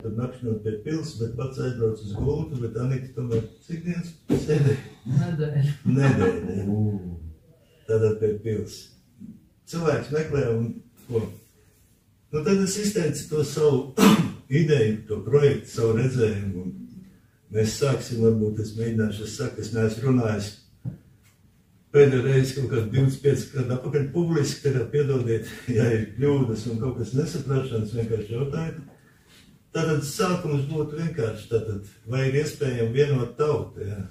tur nakšņot pie pils, bet pats aizbrauc uz gultu, bet Anita tomēr cik dienas sēdēja? Nedēļa. Tātad pie pils. Cilvēks meklē un ko? Nu, tad es izteicu to savu ideju, to projektu, savu redzējumu. Un mēs sāksim, varbūt es mēģināšu, es saku, es neesmu runājis pēdējo reizi kaut kādu 25 gadu apakaļ publiski, tagad piedodiet, ja ir kļūdas un kaut kas nesaprašanas, vienkārši jautājumu. Tātad sākums būtu vienkārši, tātad, vai ir iespējami vienot tautu, ja?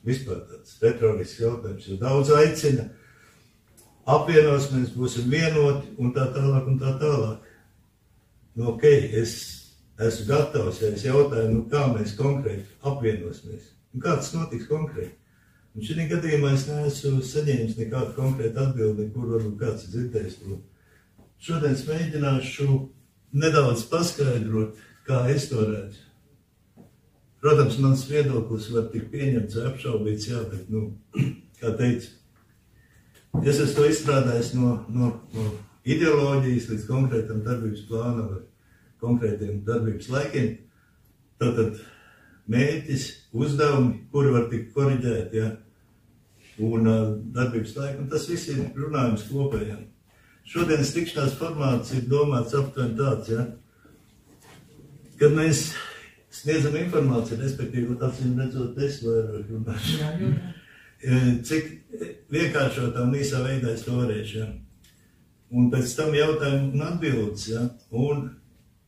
Vispār tāds retorisks jautājums, jo daudz aicina, apvienosimies, būsim vienoti un tā tālāk un tā tālāk. Nu, ok, es esmu gatavs, ja es jautāju, nu kā mēs konkrēti apvienosimies, un kā tas notiks konkrēti. Un šī gadījumā es neesmu saņēmis nekādu konkrētu atbildi, kur varbūt kāds ir dzirdējis to. Šodien es mēģināšu nedaudz paskaidrot, kā es to redzu. Protams, mans viedoklis var tik pieņemts vai apšaubīts, jā, bet, nu, kā teicu, es esmu to izstrādājis no ideoloģijas līdz konkrētam darbības plānam vai konkrētiem darbības laikiem. Tātad mērķis, uzdevumi, kuri var tikt koriģēti, ja, un darbības laika, un tas viss ir runājums kopējām. Šodienas tikšanās formāts ir domāts aptuveni tāds, ja, kad mēs sniedzam informāciju, respektīvi, acīm redzot, es vairāk runāšu. Cik vienkāršotā un īsā veidā es to varēšu, ja. Un pēc tam jautājumu un atbildes, ja, un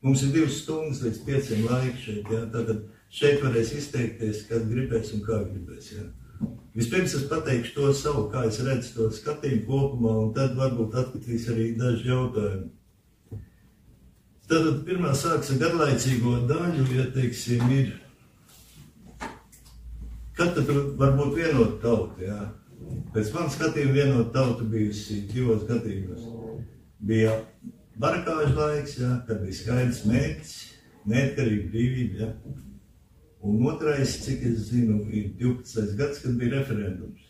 mums ir 2 stundas līdz 5 laika šeit, ja, tātad šeit varēs izteikties, kad gribēs un kā gribēs, ja. Vispirms es pateikšu to savu, kā es redzu to skatījumu kopumā, un tad varbūt atkritīs arī daži jautājumi. Tātad pirmā sāks ar garlaicīgo daļu, ja teiksim, ir, kad tad var būt vienota tauta, jā. Pēc man skatījuma vienota tauta bijusi 2 gadījumos. Bija barakāžu laiks, jā, kad bija skaidrs mērķis, neatkarība, brīvība, jā. Un otrais, cik es zinu, ir 12. gads, kad bija referendums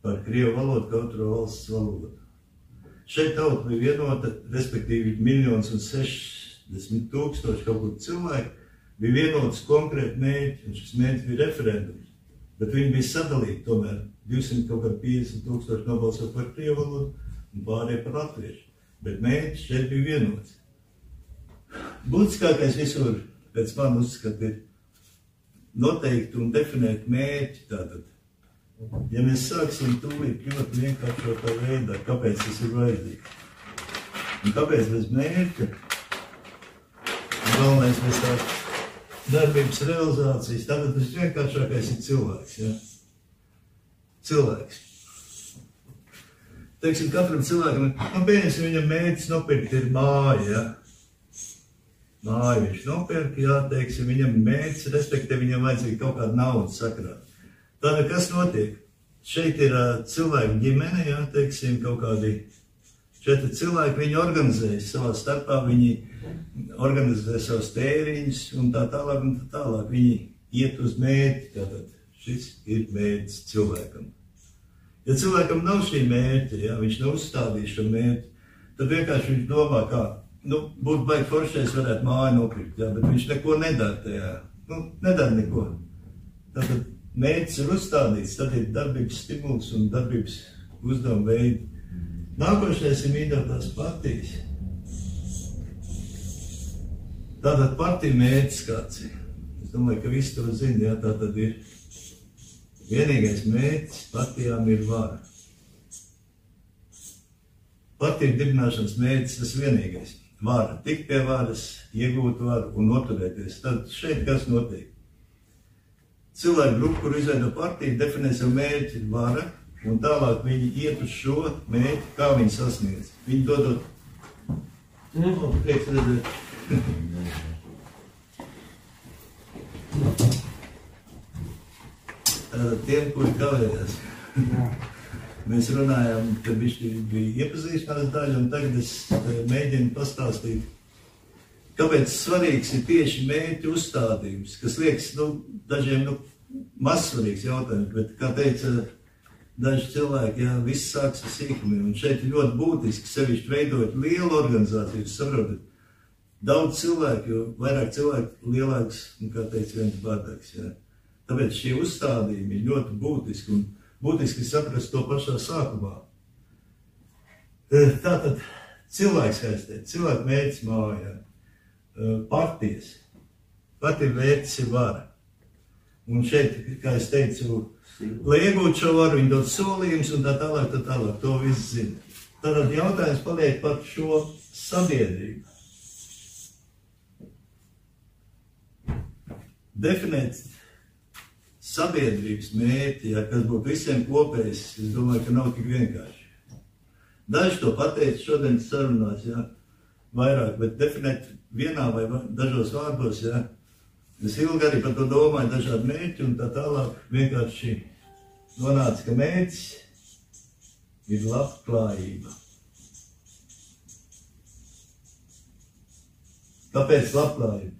par Krievu valodu kā otro valsts valodu. Šeit tauta bija vienota, respektīvi 1,6 tūkstoši kaut kur cilvēki, bija vienots konkrēti mērķi, un šis mērķis bija referendums. Bet viņi bija sadalīti tomēr, 250 tūkstoši nobalsot par Krievu valodu un pārējie par latviešu. Bet mērķis šeit bija vienots. Būtiskākais visur, pēc man uzskata, ir noteikt un definēt mērķi tātad. Ja mēs sāksim tūlīt ļoti vienkāršotā veidā, kāpēc tas ir vajadzīgs? Un kāpēc bez mērķa? Un galvenais bez tā darbības realizācijas, tātad tas vienkāršākais ir cilvēks, ja? Cilvēks. Teiksim, katram cilvēkam, nu pieņemsim, viņam mērķis nopirkt ir māja, ja? Māju viņš nopirka, jā, teiksim, viņam mērķis, respektīvi viņam vajadzīga kaut kāda naudas sakrā. Tātad, kas notiek? Šeit ir cilvēku ģimene, jā, teiksim, kaut kādi 4 cilvēki, viņi organizējas savā starpā, viņi organizē savus tēriņus un tā tālāk un tā tālāk. Viņi iet uz mērķi, tātad šis ir mērķis cilvēkam. Ja cilvēkam nav šī mērķa, jā, viņš nav uzstādījis šo mērķi, tad vienkārši viņš domā, kā, nu, būtu baigi foršais varētu māju nopirkt, jā, bet viņš neko nedara tajā, nu, nedara neko. Tātad mērķis ir uzstādīts, tad ir darbības stimuls un darbības uzdevuma veidi. Nākošais ir mīdotās partijas. Tātad partija mērķis kāds ir. Es domāju, ka visi to zina, jā, tātad ir vienīgais mērķis partijām ir vara. Partiju dibināšanas mērķis tas vienīgais. Vara, tikt pie varas, iegūt varu un noturēties. Tad šeit kas notiek? Cilvēku grupu, kur izveido partiju, definē savu mērķi vara, un tālāk viņi iet uz šo mērķi, kā viņi sasniedz. Viņi dodot... prieks redzēt. Tiem, kuri kavējās. Mēs runājām, kad viņš bija iepazīšanās daļa, un tagad es mēģinu pastāstīt, kāpēc svarīgs ir tieši mērķu uzstādījums, kas liekas, nu, dažiem, nu, mazsvarīgs jautājums, bet, kā teica daži cilvēki, jā, viss sāks ar sīkumiem, un šeit ir ļoti būtiski sevišķi veidot lielu organizāciju, saprotat, daudz cilvēku, jo vairāk cilvēku lielāks, kā teica viens bardaks. Ja. Tāpēc šie uzstādījumi ir ļoti būtiski un būtiski saprast to pašā sākumā. Tātad cilvēks, kā es teicu, cilvēku mērķis mājā, partijas. Partija mērķis ir vara. Un šeit, kā es teicu, lai iegūtu šo varu, viņi dod solījumus un tā tālāk, to viss zina. Tātad jautājums paliek par šo sabiedrību. Definēt sabiedrības mērķi, ja, kas būtu visiem kopējs, es domāju, ka nav tik vienkārši. Daži to pateica šodien sarunās, ja, vairāk, bet definēt vienā vai dažos vārdos, ja, es ilgi arī par to domāju, dažādi mērķi un tā tālāk, vienkārši nonāca, ka mērķis ir labklājība. Kāpēc labklājība?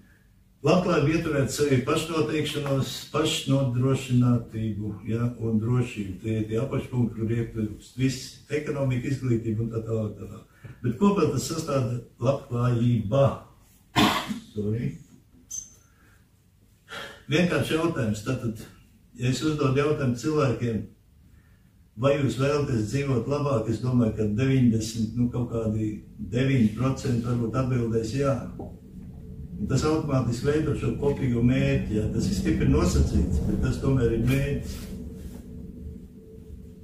Labklājība ieturēt sevi pašnoteikšanos, pašnodrošinātību, ja, un drošību. Tie ir tie apakšpunkti, kur iekļūst viss ekonomika, izglītība un tā tālāk. Bet kopā tas sastāda labklājība. Sorry. Vienkārši jautājums. Tātad, ja es uzdodu jautājumu cilvēkiem, vai jūs vēlaties dzīvot labāk, es domāju, ka 90, kaut kādi 9% varbūt atbildēs jā. Un tas automātiski veido šo kopīgo mērķi, jā. Tas ir stipri nosacīts, bet tas tomēr ir mērķis.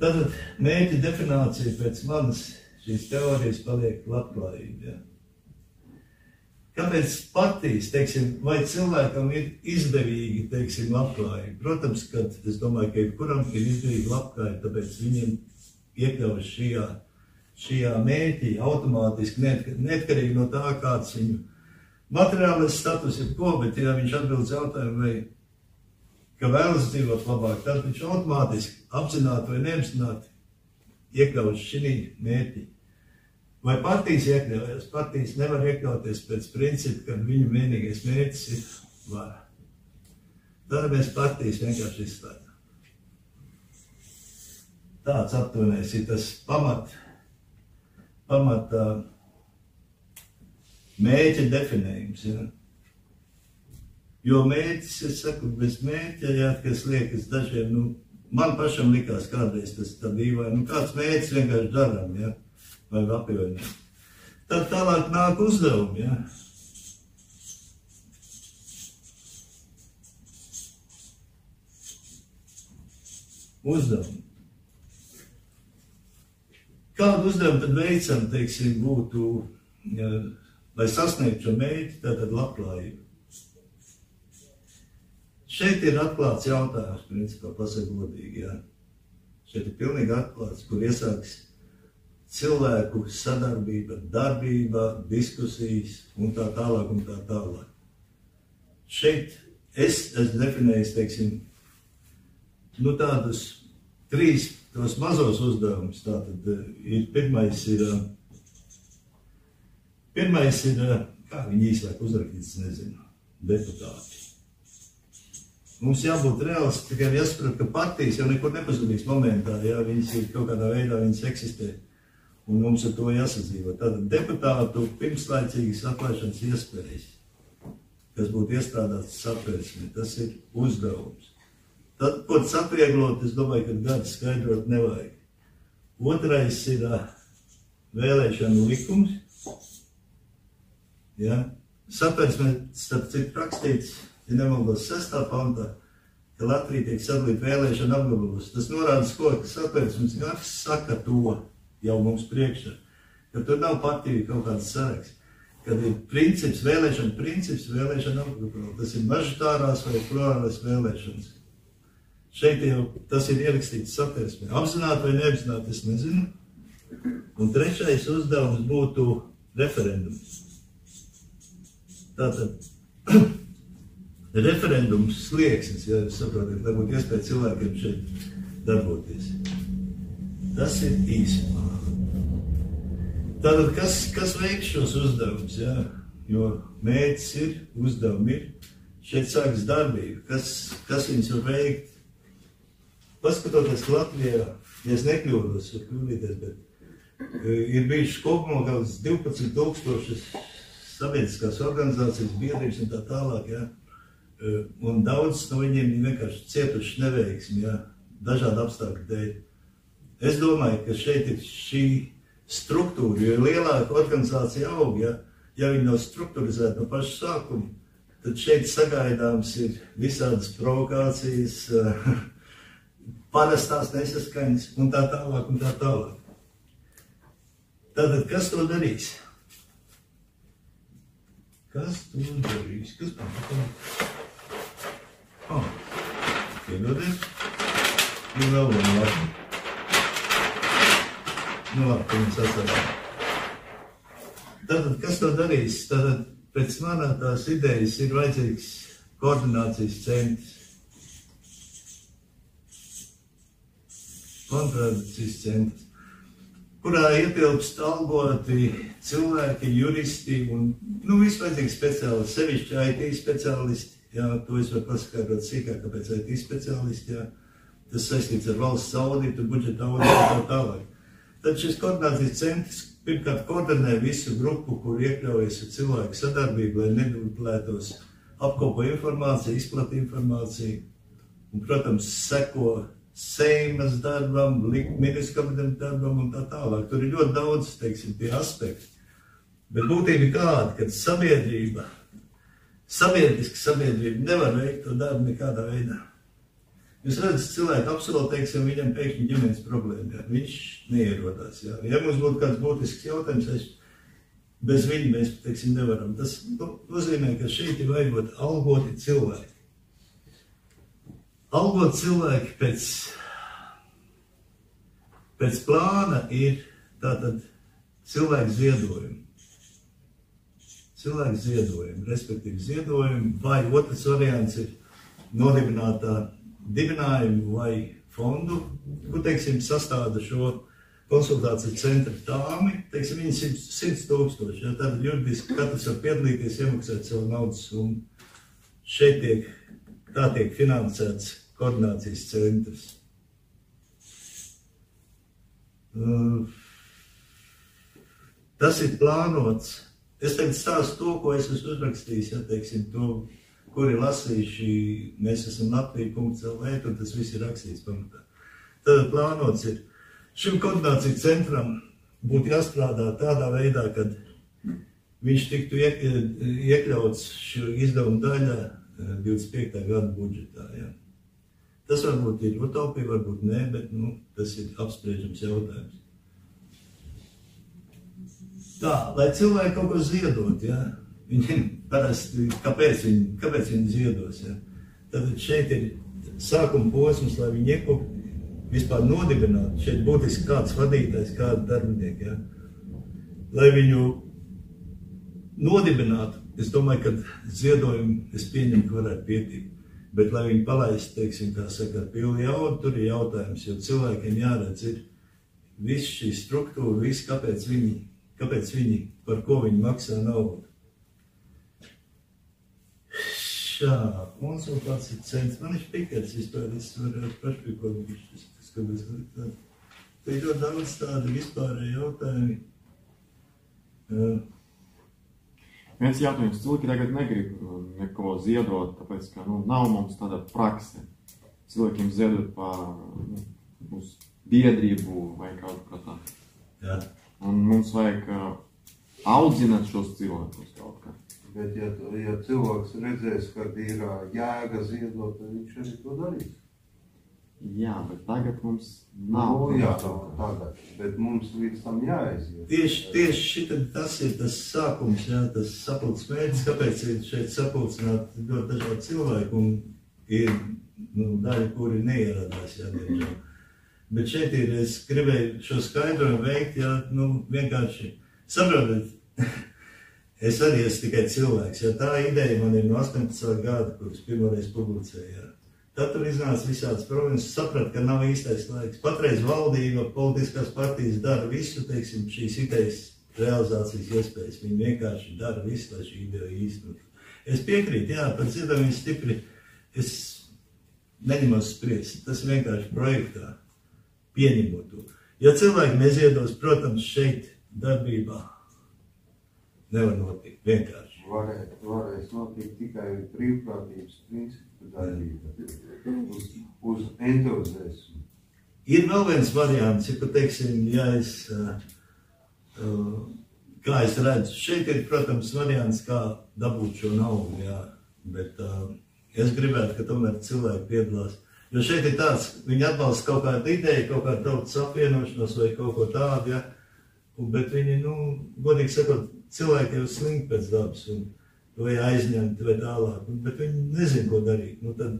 Tātad mērķa definīcija pēc manas šīs teorijas paliek labklājība, jā. Kāpēc partijas, teiksim, vai cilvēkam ir izdevīgi, teiksim, labklājība? Protams, ka es domāju, ka jebkuram ir izdevīgi labklājība, tāpēc viņiem iekļaujas šajā mērķī automātiski, neatkarīgi no tā, kāds viņu materiālais status ir ko, bet ja viņš atbild jautājumu, vai ka vēlas dzīvot labāk, tad viņš automātiski apzināti vai neapzināti iekļaujas šī mērķī. Vai partijas iekļaujas? Partijas nevar iekļauties pēc principa, ka viņu vienīgais mērķis ir vara. Tad mēs partijas vienkārši izslēdzam. Tāds aptuvenais ir tas pamata mērķa definējums. Ja? Jo mērķis, es saku, bez mērķa, jā, kas liekas dažiem, man pašam likās kādreiz tas tā dīvaini, kāds mērķis vienkārši darām, ja? Vai apjoņiem. Tad tālāk nāk uzdevumi, ja? Uzdevumi. Kādu uzdevumu tad veicam, teiksim, būtu, ja, lai sasniegtu šo mērķi, tātad labklājību? Šeit ir atklāts jautājums, principā, pasaka godīgi, ja? Šeit ir pilnīgi atklāts, kur iesāks cilvēku sadarbība, darbība, diskusijas un tā tālāk un tā tālāk. Šeit es definēju, teiksim, tādus 3 tos mazos uzdevumus. Tātad pirmais ir, kā viņi īsāk uzrakstīts, nezinu, deputāti. Mums jābūt reāls, tikai jāsaprot, ka partijas jau nekur nepazudīs momentā, ja viņas ir kaut kādā veidā, viņas eksistē. Un mums ar to jāsadzīvot. Tātad deputātu pirmslaicīgas atlaišanas iespējas, kas būtu iestrādāts satversmē, tas ir uzdevums. Tad, ko tas atvieglot, es domāju, ka gadu skaidrot nevajag. Otrais ir vēlēšanu likums. Ja? Satversmē, starp citu rakstīts, ja nemaldos 6. pantā, ka Latvija tiek sadalīta vēlēšanu apgabalos. Tas norāda, ka satversmes gars saka to, jau mums priekšā, ka tur nav partiju kaut kāds saraksts, kad ir princips, vēlēšana apgabalā. Tas ir mažitārās vai plurālās vēlēšanas. Šeit jau tas ir ierakstīts satversmē. Apzināti vai neapzināti, es nezinu. Un trešais uzdevums būtu referendums. Tātad, referendums slieksnis, ja jūs saprotat, lai būtu iespēja cilvēkiem šeit darboties. Tas ir īsumā. Tātad, kas veiks šos uzdevumus, ja? Jo mērķis ir, uzdevumi ir, šeit sākas darbība. Kas viņus var veikt? Paskatoties Latvijā, ja es nekļūdos, var kļūdīties, bet ir bijuši kopumā kaut 12 sabiedriskās organizācijas, biedrības un tā tālāk, ja? Un daudz no viņiem vienkārši cietuši neveiksmi, ja? Dažādu apstākļu dēļ. Es domāju, ka šeit ir šī struktūra, jo lielāka organizācija aug, ja viņi nav strukturizēti no paša sākuma, tad šeit sagaidāms ir visādas provokācijas, parastās nesaskaņas un tā tālāk un tā tālāk. Tātad, kas to darīs? Kas to darīs? Kas to piedodiet? Nu vēl vienu lapu. Nu labi, ka jums atcerās. Tātad, kas to darīs? Tātad, pēc manā tās idejas ir vajadzīgs koordinācijas centrs. Koordinācijas centrs, kurā ietilpst algoti cilvēki, juristi un, viss vajadzīgi speciālisti, sevišķi IT speciālisti, jā, to es varu paskaidrot sīkāk, kāpēc IT speciālisti, jā, tas saistīts ar valsts auditu, budžeta auditu un tā tālāk. Tad šis koordinācijas centrs pirmkārt koordinē visu grupu, kur iekļaujas ar cilvēku sadarbību, lai nedublētos, apkopo informāciju, izplata informāciju un, protams, seko Seimas darbam, ministra kabineta darbam un tā tālāk. Tur ir ļoti daudz, teiksim, tie aspekti. Bet būtība ir kāda, kad sabiedriska sabiedrība nevar veikt to darbu nekādā veidā. Jūs redzat, cilvēku apsolu, teiksim, viņam pēkšņi ģimenes problēma, jā. Viņš neierodās, jā. Ja mums būtu kāds būtisks jautājums, bez viņa mēs, teiksim, nevaram. Tas nozīmē, ka šeit ir vajag algoti cilvēki. Algot cilvēki pēc plāna ir tātad cilvēku ziedojumi. Cilvēku ziedojumi, respektīvi ziedojumi, vai otrs variants ir nodibinātā dibinājumu vai fondu, kur, teiksim, sastāda šo konsultāciju centra tāmi, teiksim, viņi 100 000, ja, tad juridiski katrs var piedalīties, iemaksāt savu naudas summu. Šeit tiek finansēts koordinācijas centrs. Tas ir plānots. Es tagad stāstu to, ko es esmu uzrakstījis, ja, teiksim, to, kuri lasījuši, mēs esam Latvija.lv, un tas viss ir rakstīts pamatā. Tad plānots ir, šim koordinācijas centram būtu jāstrādā tādā veidā, kad viņš tiktu iekļauts šo izdevumu daļā 25. gada budžetā. Ja. Tas varbūt ir utopija, varbūt nē, bet tas ir apspriežams jautājums. Tā, lai cilvēki kaut ko ziedot, ja, viņiem parasti, kāpēc viņi ziedos, ja. Tad šeit ir sākuma posms, lai viņi vispār nodibinātu, šeit būtiski kāds vadītājs, kāda darbinieki, ja. Lai viņu nodibinātu, es domāju, ka ziedojumi, es pieņemu, ka varētu pietikt. Bet, lai viņi palaist, teiksim, kā saka, ar pilnu jaudu, tur ir jautājums, jo cilvēkiem jāredz ir viss šī struktūra, viss, kāpēc viņi, par ko viņi maksā naudu. Šā, konsultācija centrs, man ir pikers vispār, es varu pašpīkot, tas, ko mēs liktāt. Te ir ļoti daudz tādi vispārēji jautājumi. Viens jautājums, cilvēki tagad negrib neko ziedot, tāpēc, ka nav mums tāda prakse. Cilvēkiem ziedot uz biedrību vai kaut kā tā. Jā. Un mums vajag audzināt šos cilvēkus kaut kā. Bet ja cilvēks redzēs, kad ir jēga ziedot, tad viņš arī to darīs. Jā, bet tagad mums nav. Jā, tagad, bet mums līdz tam jāaiziet. Tieši tas ir tas sākums, jā, tas sapulces mērķis, kāpēc ir šeit sapulcināt ļoti dažādi cilvēki un ir daļa, kuri neieradās, jā, diemžēl. Bet šeit ir, es gribēju šo skaidrojumu veikt, jā, vienkārši saprotat, es arī esmu tikai cilvēks, jā, tā ideja man ir no 18. gada, kuras pirmoreiz publicēju, jā. Tad tur iznāca visādas problēmas, saprat, ka nav īstais laiks. Patreiz valdība, politiskās partijas dara visu, teiksim, šīs idejas realizācijas iespējas. Viņi vienkārši dara visu, lai šī ideja īstenot. Es piekrītu, jā, par ziedojumiem stipri, es neņemos spriest. Tas vienkārši projektā pieņemot to. Ja cilvēki neziedos, protams, šeit darbībā nevar notikt, vienkārši. Varēs notikt tikai brīvprātības principu darbība uz entuziasmu. Ir vēl viens variants, ja, teiksim, ja es, kā es redzu, šeit ir, protams, variants, kā dabūt šo naudu, jā, bet es gribētu, ka tomēr cilvēki piedalās. Jo šeit ir tāds, viņi atbalsta kaut kādu ideju, kaut kādu tautas apvienošanos vai kaut ko tādu, ja, bet viņi, godīgi sakot, cilvēki jau slinkt pēc dabas, vai aizņemt, vai tālāk, bet viņi nezin, ko darīt. Tad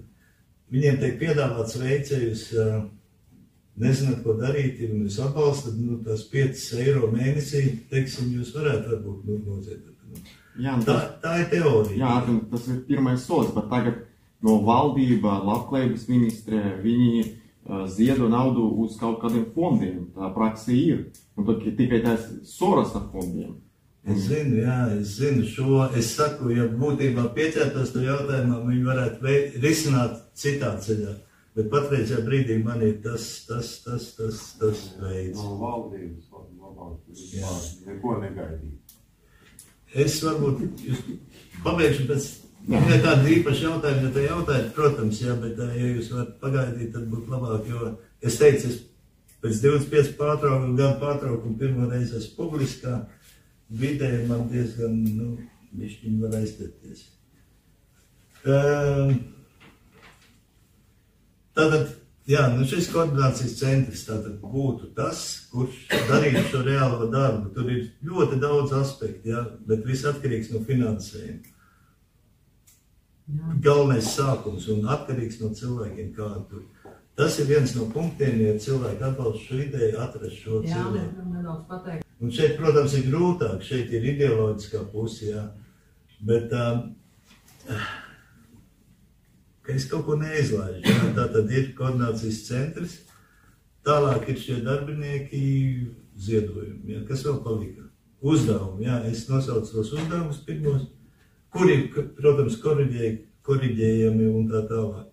viņiem tiek piedāvāts veids, ja jūs nezināt, ko darīt, ja jūs atbalstat, tās 5 eiro mēnesī, teiksim, jūs varētu varbūt nozietot. Jā, tā ir teorija. Jā, tas ir pirmais solis, bet tagad no valdība, labklājības ministrē, viņi ziedo naudu uz kaut kādiem fondiem. Tā praksa ir. Un tikai tās Sorosa fondiem. Es zinu šo. Es saku, ja būtībā pieķertos to jautājumā, viņi varētu risināt citā ceļā. Bet patreizajā brīdī man ir tas veids. No valdības labāk neko negaidīt. Es varbūt jūs pabeigšu pēc ja tāda īpaša jautājuma, ja tā jautājat, protams, jā, bet ja jūs varat pagaidīt, tad būtu labāk, jo es teicu, es pēc 25 gadu pārtraukumu pirmo reizi esmu publiskā vidē, man diezgan, bišķiņi var aizteties. Tātad, jā, šis koordinācijas centrs tātad būtu tas, kurš darītu šo reālo darbu. Tur ir ļoti daudz aspektu, jā, bet viss atkarīgs no finansējuma. Galvenais sākums un atkarīgs no cilvēkiem, kādu tur. Tas ir viens no punktiem, ja cilvēki atbalsta šo ideju, atrast šo cilvēku. Un šeit, protams, ir grūtāk, šeit ir ideoloģiskā puse, jā, bet ka es kaut ko neizlaižu, jā, tā tad ir koordinācijas centrs, tālāk ir šie darbinieki ziedojumi, jā, kas vēl palika? Uzdevumi, jā, es nosaucu tos uzdevumus pirmos, kuri, protams, koriģējami un tā tālāk.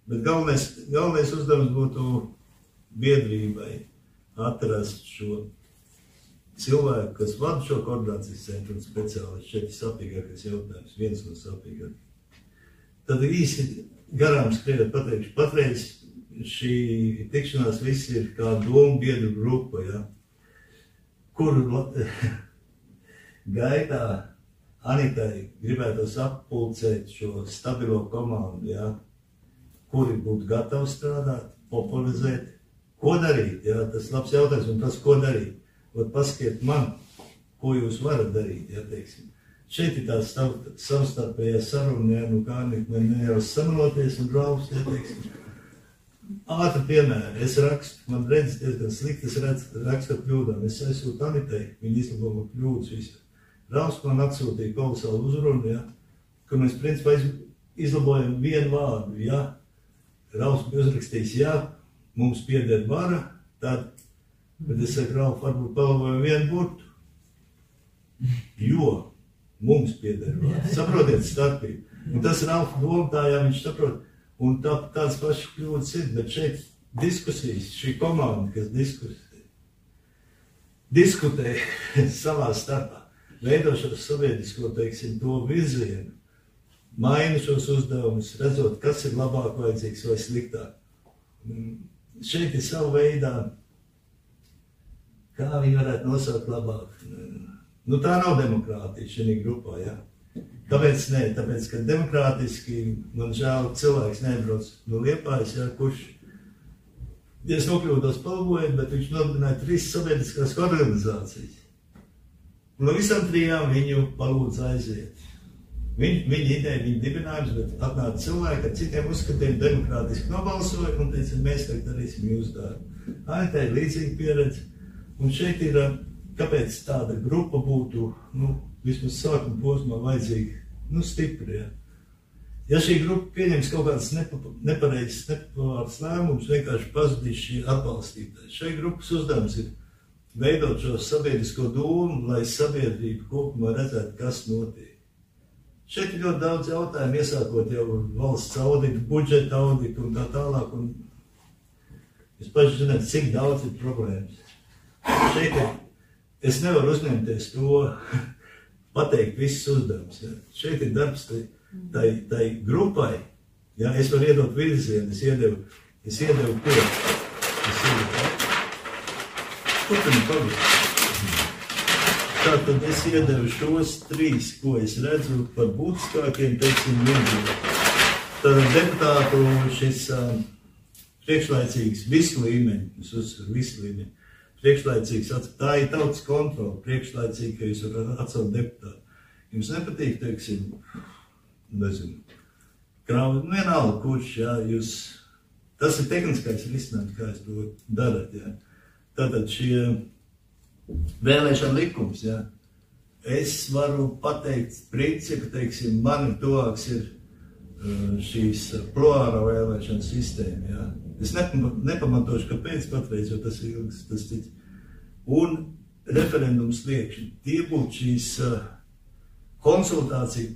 Bet galvenais uzdevums būtu biedrībai atrast šo cilvēku, kas vada šo koordinācijas centru un speciālistu. Šeit ir sapīgākais jautājums, viens no sapīgākajiem. Tad īsi garām skrienot pateikšu, patreiz šī tikšanās viss ir kā domu biedru grupa, ja, kuru gaitā Anitai gribētos appulcēt šo stabilo komandu, ja, kuri būtu gatavi strādāt, popularizēt. Ko darīt? Ja, tas labs jautājums, un tas, ko darīt? Paskiet man, ko jūs varat darīt, ja, teiksim. Šeit ir tās savstarpējā saruna, ja, kā ne jau samaloties un draus, ja, teiksim. Ātri piemēri, es rakstu, man redzes diezgan slikti, es rakstu ar kļūdām, es aizsūtu Anitai, viņi izlabo man kļūdas visu. Raus man atsūtīja kolosālu uzrunu, ja, kur mēs principā izlabojam vienu vārdu, ja. Raus bija uzrakstījis, ja, mums pieder vara, tad, bet es saku, Rauf, varbūt palabojam vienu burtu, jo mums pieder vara. Saprotiet starpību. Un tas Rauf doma tā, ja viņš saprot, un tāds pašs kļūdas ir, bet šeit diskusijas, šī komanda, kas diskutē savā starpā, veido šo sabiedrisko, teiksim, to virzienu, maina šos uzdevumus, redzot, kas ir labāk vajadzīgs vai sliktāk. Šeit ir savu veidā, kā viņi varētu nosaukt labāk. Tā nav demokrātija šajā grupā, ja. Tāpēc nē, tāpēc, ka demokrātiski, man žēl, cilvēks nebrauc no Liepājas, ja, kurš, ja es nokļūdos palabojot, bet viņš nodibināja 3 sabiedriskās organizācijas. No visām 3 viņu palūdz aiziet. Viņa ideja, viņa dibinājums, bet atnāca cilvēki ar citiem uzskatiem demokrātiski nobalsoja un teica, mēs tagad darīsim jūsu darbu. Tā ir līdzīga pieredze. Un šeit ir, kāpēc tāda grupa būtu, vismaz sākuma posmā vajadzīga, stipri, ja. Ja šī grupa pieņems kaut kādas nepareizes, nepopulāras lēmumus, vienkārši pazudīs šī atbalstītāji. Šai grupas uzdevums ir veidot šo sabiedrisko domu, lai sabiedrība kopumā redzētu, kas notiek. Šeit ir ļoti daudz jautājumu, iesākot jau valsts auditu, budžeta auditu un tā tālāk. Un jūs paši zināt, cik daudz ir problēmas. Šeit es nevaru uzņemties to pateikt visus uzdevumus. Ja. Šeit ir darbs tai grupai. Ja. Es varu iedot virzienu, es iedevu ko? Ko tu man pagūst? Tātad es iedevu šos 3, ko es redzu par būtiskākiem, teiksim, vienībiem. Tātad deputātu šis priekšlaicīgs visu līmeņi, es uzsveru visu līmeņi, priekšlaicīgs, tā ir tautas kontrola, priekšlaicīgi, ka jūs varat atsaukt deputātu. Jums nepatīk, teiksim, nezinu, krāvi, vienalga kurš, jā, jūs, tas ir tehniskais risinājums, kā jūs to darat, jā. Tātad šie vēlēšana likums, jā. Es varu pateikt principu, teiksim, man tuvāks ir šīs plurāla vēlēšana sistēma, jā. Es nepamatošu, kāpēc patreiz, jo tas ir ilgs, tas cits. Un referendums liekšņi. Tie būtu šīs konsultācija,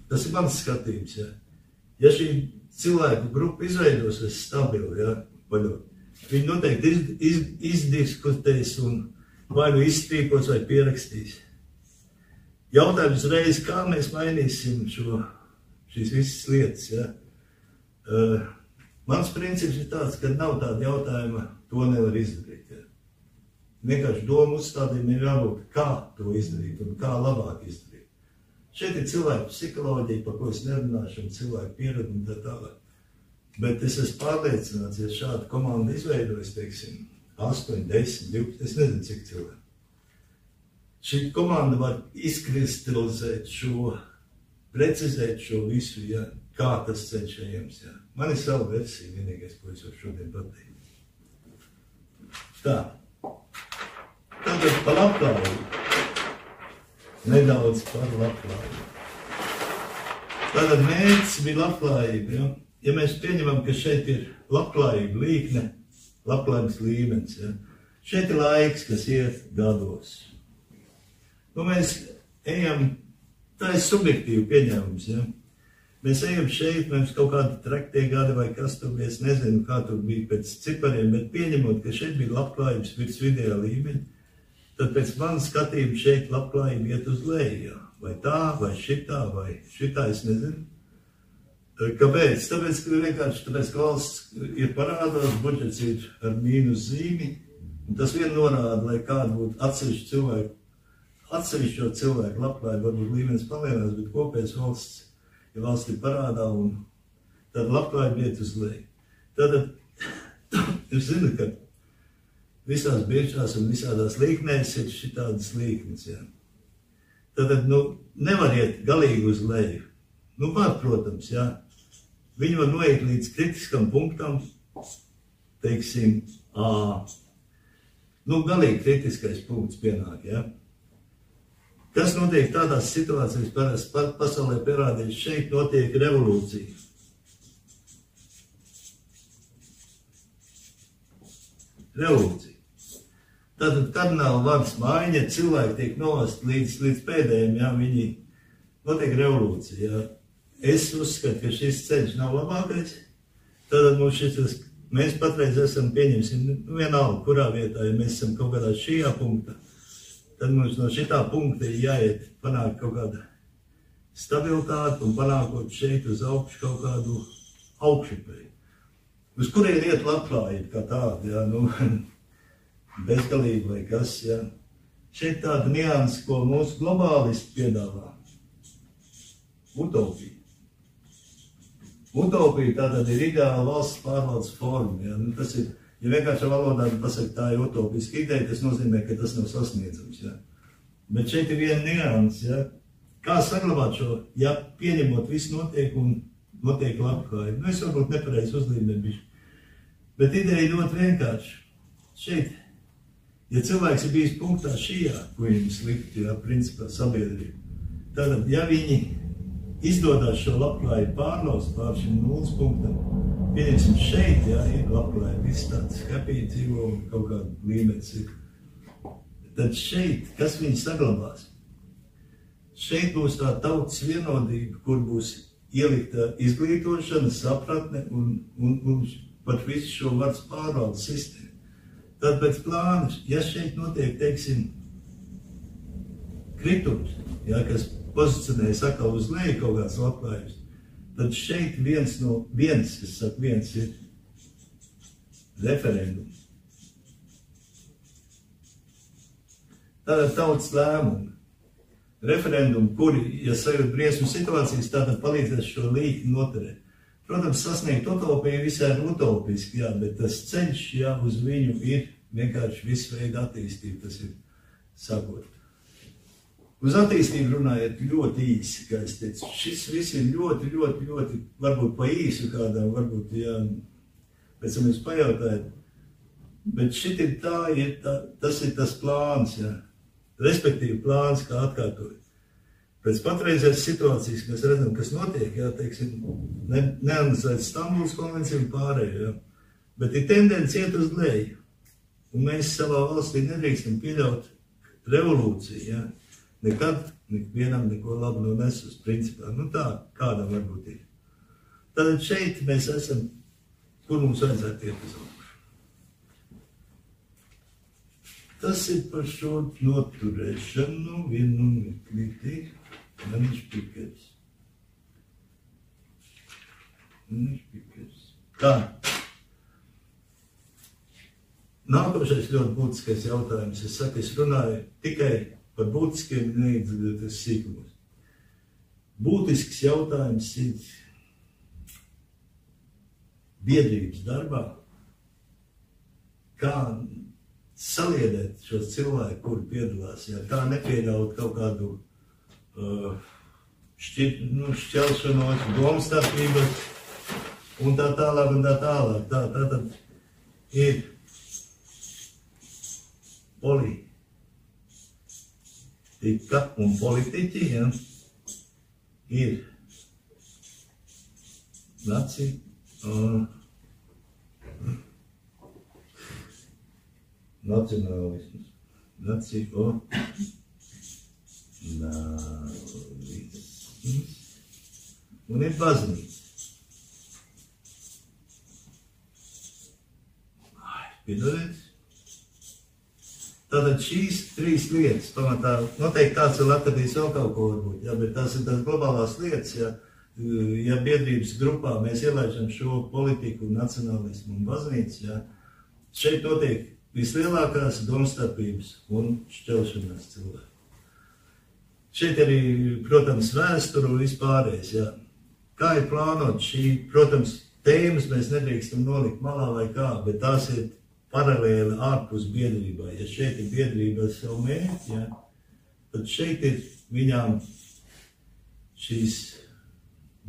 tas ir mans skatījums, jā. Ja šī cilvēku grupa izveidosies stabili, jā, vaļot, viņi noteikti izdiskutēs un vai nu izstrīkos vai pierakstīs. Jautājums reiz, kā mēs mainīsim šīs visas lietas, jā. Mans princips ir tāds, ka nav tāda jautājuma, to nevar izdarīt, jā. Vienkārši domu uzstādījumi ir jābūt, kā to izdarīt un kā labāk izdarīt. Šeit ir cilvēku psiholoģija, par ko es nerunāšu, un cilvēku pieredzi un tā tālāk. Bet es esmu pārliecināts, ja šāda komanda izveidojas, teiksim, 8, 10, 12, es nezinu, cik cilvēku. Šī komanda var izkristalizēt precizēt šo visu, ja, kā tas ceļš ejams, ja. Man ir sava versija, vienīgais, ko es varu šodien pateikt. Tā. Tātad par labklājību. Nedaudz par labklājību. Tātad mērķis bija labklājība, ja. Ja mēs pieņemam, ka šeit ir labklājība līkne, labklājības līmenis, ja. Šeit ir laiks, kas iet gados. Nu, mēs ejam, tā ir subjektīva pieņēmums, ja. Mēs ejam šeit, mums kaut kādi traktie gadi vai kas tur, es nezinu, kā tur bija pēc cipariem, bet pieņemot, ka šeit bija labklājības virs vidējā līmeņa, tad pēc manas skatījuma šeit labklājība iet uz leju, ja. Vai tā, vai šitā, es nezinu. Kāpēc? Tāpēc, ka vienkārši, tāpēc, ka valsts ir parādās, budžets ir ar mīnus zīmi, un tas vien norāda, lai kāda būtu atsevišķo cilvēku labklājība, varbūt līmenis palielinās, bet kopējais valsts, ja valsts ir parādā, un tad labklājība iet uz leju. Tātad, es zinu, ka visās biržās un visādās līknēs ir šitādas līknes, jā. Tātad, nevar iet galīgi uz leju. Var, protams, jā. Viņi var noiet līdz kritiskam punktam, teiksim, galīgi kritiskais punkts pienāk, jā. Kas notiek tādās situācijas, parasti pasaulē pierādījis, šeit notiek revolūcija. Revolūcija. Tātad kardināla varas maiņa, cilvēki tiek novest līdz pēdējiem, jā, viņi notiek revolūcija, jā. Es uzskatu, ka šis ceļš nav labākais, tātad mēs patreiz esam pieņemsim, vienalga, kurā vietā, ja mēs esam kaut kādā šajā punktā, tad mums no šitā punkta ir jāiet panākt kaut kāda stabilitāte un panākot šeit uz augšu kaut kādu augšupēju. Uz kurien iet labklājība kā tāda, jā, bezgalīgi vai kas, jā. Šeit tāda nianses, ko mūsu globālisti piedāvā. Utopija. Utopija tātad ir ideāla valsts pārvaldes forma, jā. Tas ir, ja vienkārši valodā pasaka, tā ir utopiska ideja, tas nozīmē, ka tas nav sasniedzams, jā. Bet šeit ir viena nianses, jā. Kā saglabāt šo, ja pieņemot visu notiek un notiek labklājība. Es varbūt nepareizi uzlīmēju bišķi. Bet ideja ļoti vienkārši. Šeit, ja cilvēks ir bijis punktā šajā, ko viņam slikti, jā, principā sabiedrība, tad, ja viņi izdodās šo labklājību pārlaust pār šim nulles punktam, pieņemsim šeit, jā, ir labklājība, viss tāds happy dzīvo un kaut kāda līmenis ir. Tad šeit, kas viņi saglabās? Šeit būs tā tautas vienodība, kur būs ielikta izglītošana, sapratne un par visu šo varas pārvaldes sistēmu. Tad pēc plāna, ja šeit notiek, teiksim, kritums, ja, kas pozicionējas atkal uz leju kaut kāds labklājums, tad šeit viens ir referendums. Tātad tautas lēmumi. Referendumi, kuri, ja sajūt briesmu situācijas, tātad palīdzēs šo līķi noturēt. Protams, sasniegt utopiju visai ir utopiski, jā, bet tas ceļš, jā, uz viņu ir vienkārši visu veidu attīstība, tas ir sakot. Uz attīstību runājot ļoti īsi, kā es teicu, šis viss ir ļoti, varbūt pa īsu kādām, varbūt, jā, pēc tam jūs pajautājat, bet šit ir tas ir tas plāns, jā, respektīvi plāns, kā atkārtojot. Pēc patreizēs situācijas mēs redzam, kas notiek, jā, teiksim, neanalizēt Stambulas konvenciju un pārējo, jā, bet ir tendence iet uz leju, un mēs savā valstī nedrīkstam pieļaut revolūciju, jā, nekad vienam neko labu nes uz principā, nu tā, kādam varbūt ir. Tātad šeit mēs esam, kur mums vajadzētu iet uz augšu. Tas ir par šo noturēšanu, vienu mirklīti. Manis pikers. Tā. Nākošais ļoti būtiskais jautājums. Es saku, es runāju tikai par būtiskiem, neiedziļoties sīkumos. Būtisks jautājums ir biedrības darbā, kā saliedēt šos cilvēkus, kuri piedalās, ja kā nepieļaut kaut kādu šķelšanos, domstarpības un tā tālāk un tā tālāk. Tātad ir politika un politiķi, ja, ir nacionālisms, un ir baznīca. Piedodiet. Tātad šīs trīs lietas, pamatā, noteikti kāds vēl atradīs vēl kaut ko varbūt, ja, bet tās ir tās globālās lietas, ja biedrības grupā mēs ielaižam šo politiku, nacionālismu un baznīcu, ja, šeit notiek vislielākās domstarpības un šķelšanās cilvēki. Šeit arī, protams, vēsturu un vispārējais, ja. Kā ir plānot šī, protams, tēmas mēs nedrīkstam nolikt malā vai kā, bet tās ir paralēli ārpus biedrībai. Ja šeit ir biedrība ar savu mērķi, ja, tad šeit ir viņām šīs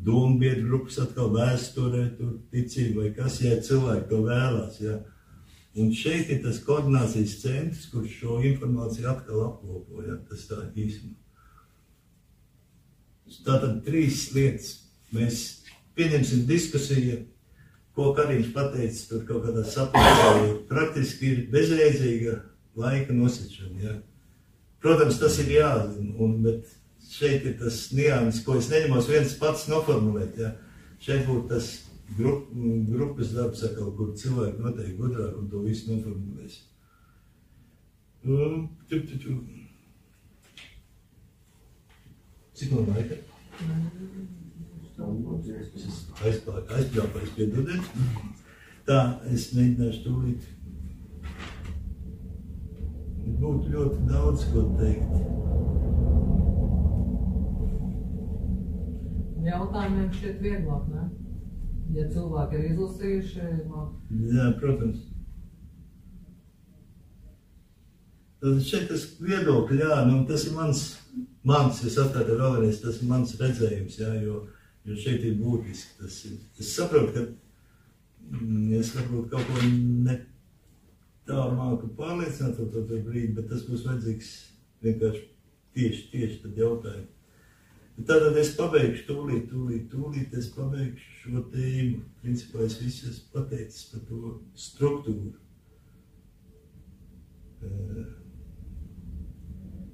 domu biedru grupas atkal vēsturē, tur ticība vai kas, ja cilvēki to vēlās, ja. Un šeit ir tas koordinācijas centrs, kurš šo informāciju atkal apkopo, ja, tas tā īsumā. Tātad trīs lietas. Mēs pieņemsim diskusiju, ko Karīms pateica tur kaut kādā sapratā, praktiski ir bezjēdzīga laika nosacījuma, ja. Protams, tas ir jāzina, bet šeit ir tas nianses, ko es neņemos viens pats noformulēt, ja. Šeit būtu tas grupas darbs, kur cilvēki noteikti gudrāk un to visu noformulēs. Cik no laika? Aizpļāpājis, piedodiet. Tā, es mēģināšu tūlīt. Būtu ļoti daudz, ko teikt. Jautājumiem šķiet vieglāk, ne? Ja cilvēki ir izlasījuši, Jā, protams. Tad šeit tas viedokļi, jā, nu tas ir mans, es atkārtu vēlreiz, tas ir mans redzējums, jā, jo šeit ir būtiski. Es saprotu, ka es varbūt kaut ko ne tā māku pārliecināt to brīdi, bet tas būs vajadzīgs vienkārši tieši tad jautājumu. Tātad es pabeigšu tūlīt es pabeigšu šo tēmu. Principā es visu esmu pateicis par to struktūru.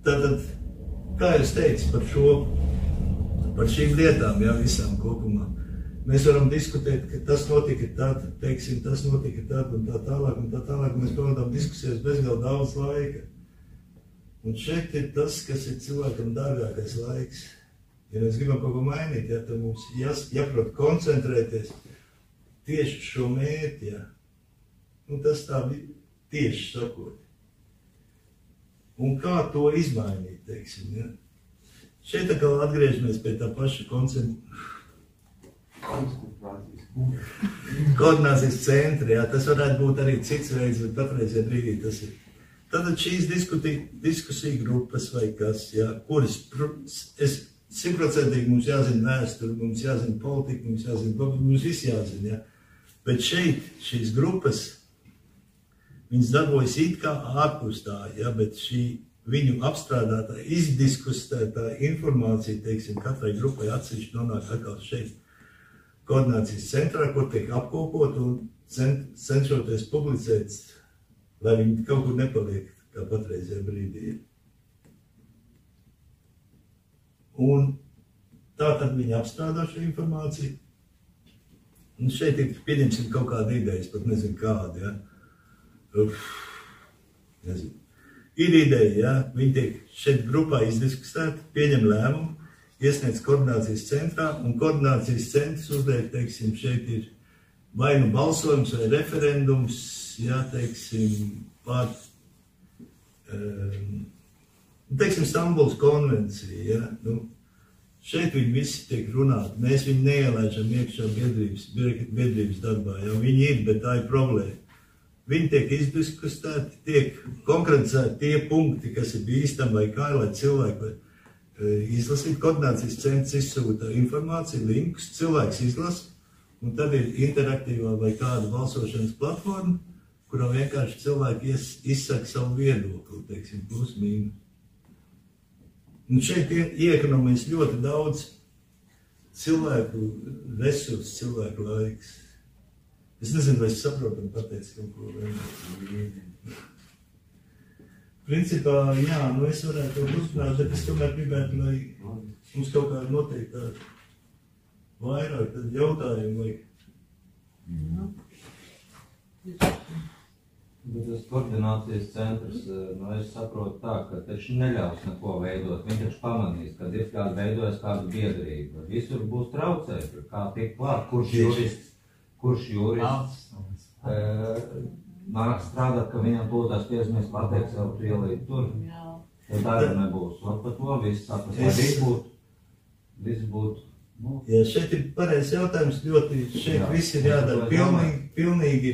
Tātad, kā es teicu par šīm lietām, jā, visām kopumā, mēs varam diskutēt, ka tas notika tad, teiksim, tas notika tad un tā tālāk, mēs pavadām diskusijas bezgalīgi daudz laika. Un šeit ir tas, kas ir cilvēkam dārgākais laiks. Ja mēs gribam kaut ko mainīt, ja, tad mums jāprot koncentrēties tieši šo mērķi, ja. Un tas tā tieši sakot. Un kā to izmainīt, teiksim, ja. Šeit atkal atgriežamies pie tā paša koordinācijas centra, ja. Tas varētu būt arī cits veids, bet patreizajā brīdī tas ir. Tātad šīs diskusija grupas vai kas, ja, kuras, es 100% mums jāzina vēsturi, mums jāzina politika, mums viss jāzina, ja. Bet šeit šīs grupas, viņas darbojas it kā ārpus tā, ja, bet šī viņu apstrādātā, izdiskustētā informācija, teiksim, katrai grupai atsevišķi nonāk atkal šeit koordinācijas centrā, kur tiek apkopot un cenšoties publicēt, lai viņi kaut kur nepaliek, kā patreizajā brīdī. Un tā tad viņi apstrādā šo informāciju. Un šeit ir, pieņemsim, kaut kāda ideja, es pat nezinu kāda, ja. Nezinu. Ir ideja, ja, viņi tiek šeit grupā izdiskutēti, pieņem lēmumu, iesniedz koordinācijas centrā, un koordinācijas centrs uzliek, teiksim, šeit ir vai nu balsojums vai referendums, ja, teiksim, par, teiksim, Stambulas konvencija, ja, nu, šeit viņi visi tiek runāti, mēs viņu neielaižam iekšā biedrības darbā, jau viņi ir, bet tā ir problēma. Viņi tiek izdiskutēti, tiek konkretizēti tie punkti, kas ir bīstami vai kā, lai cilvēki izlasīt. Koordinācijas centrs izsūta informāciju, linkus, cilvēks izlasa, un tad ir interaktīvā vai kāda balsošanas platforma, kurā vienkārši cilvēki izsaka savu viedokli, teiksim, plus mīnus. Un šeit iekonomēs ļoti daudz cilvēku resursu, cilvēku laiks. Es nezinu, vai es saprotam pateicu kaut ko vienkārši. Principā, jā, nu es varētu to uzrunāt, bet es tomēr gribētu, lai mums kaut kā noteikti vairāk jautājumu vajag. Bet tas koordinācijas centrs, nu es saprotu tā, ka taču neļaus neko veidot. Viņi taču pamanīs, kad ir kāda veidojas kāda biedrība. Visur būs traucēti, kā tiek klāt, kurš jurists nāk strādāt, ka viņam tūlītās piezīmēs pateikt savu ielīt tur. Ja darba nebūs. Un par to viss sakas, lai viss būtu. Jā, šeit ir pareizs jautājums, ļoti šeit viss ir jādara pilnīgi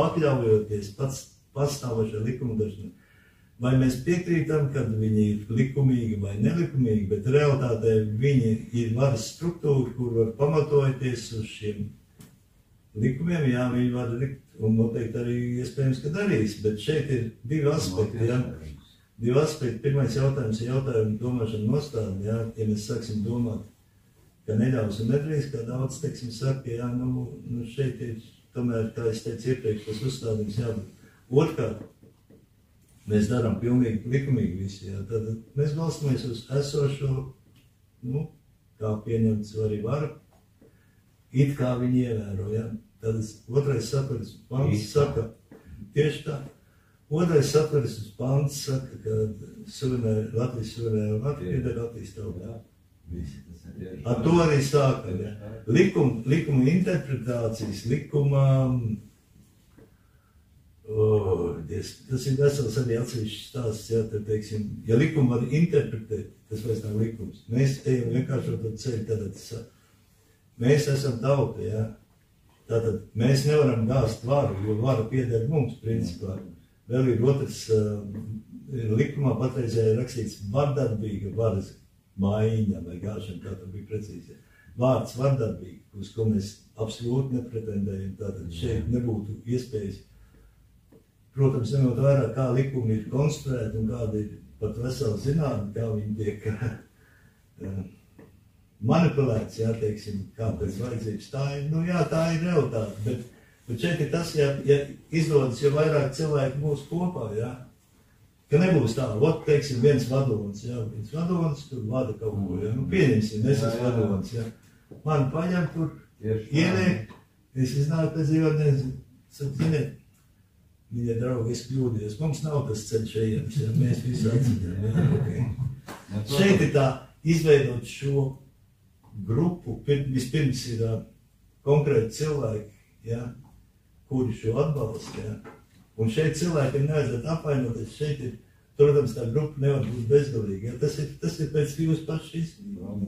pakļaujoties pastāvošai likumdošanai. Vai mēs piekrītam, kad viņi ir likumīgi vai nelikumīgi, bet realitātē viņi ir varas struktūra, kur var pamatojoties uz šiem likumiem, jā, viņi var likt, un noteikti arī iespējams, ka darīs, bet šeit ir divi aspekti, jā. Divi aspekti. Pirmais jautājums ir jautājumu domāšana nostādni, jā, ja mēs sāksim domāt, ka neļaus un nedarīs, kā daudz, teiksim, saka, jā, nu šeit ir, tomēr, kā es teicu iepriekš, tas uzstādījums jābūt. Otrkārt, mēs darām pilnīgi likumīgi visi, jā, tad mēs balstamies uz esošo, nu, kā pieņemts arī varu, it kā viņi ievēro, ja? Tad otrais satveres pants saka, tieši tā, otrais satveres pants saka, ka Latvijas suverēna Latvija pieder Latvijas tautai. Ar to arī sāka, ja? Likuma interpretācijas, tas ir vesels arī atsevišķs stāsts, ja, tad, teiksim, ja likumu var interpretēt, tas vairs nav likums. Mēs ejam vienkārši to ceļu, tātad mēs esam tauta, ja? Tātad mēs nevaram gāzt varu, jo vara pieder mums, principā. Vēl ir otrs, likumā patreizēji rakstīts vardarbīga varas maiņa vai gāšana, kā tur bija precīzi. Vārds vardarbīgi, uz ko mēs absolūti nepretendējam, tātad šeit nebūtu iespējas. Protams, ņemot vērā, kā likumi ir konstruēti un kāda ir pat vesela zinātne, kā viņi tiek manipulēts, jā, teiksim, kā pēc vajadzības. Tā ir, nu jā, tā ir realitāte, bet šeit ir tas, ja izdodas, jo vairāk cilvēki būs kopā, jā, ka nebūs tā, teiksim, viens vadonis, jā, viens vadonis tur vada kaut ko, jā, nu pieņemsim, es esmu vadonis, jā, man paņem tur, ieliek, es iznāku pēc dzīvotnēs, ziniet, viņa draugi, es kļūdījos. Mums nav tas ceļš ejams, ja mēs visi atceļam. Ja? Okay. Šeit ir tā, izveidot šo grupu, vispirms ir konkrēti cilvēki, ja, kuri šo atbalsta. Ja? Un šeit cilvēkiem nevajadzētu apvainoties, šeit ir, protams, tā grupa nevar būt bezgalīga. Ja? Tas ir pēc jūsu pašu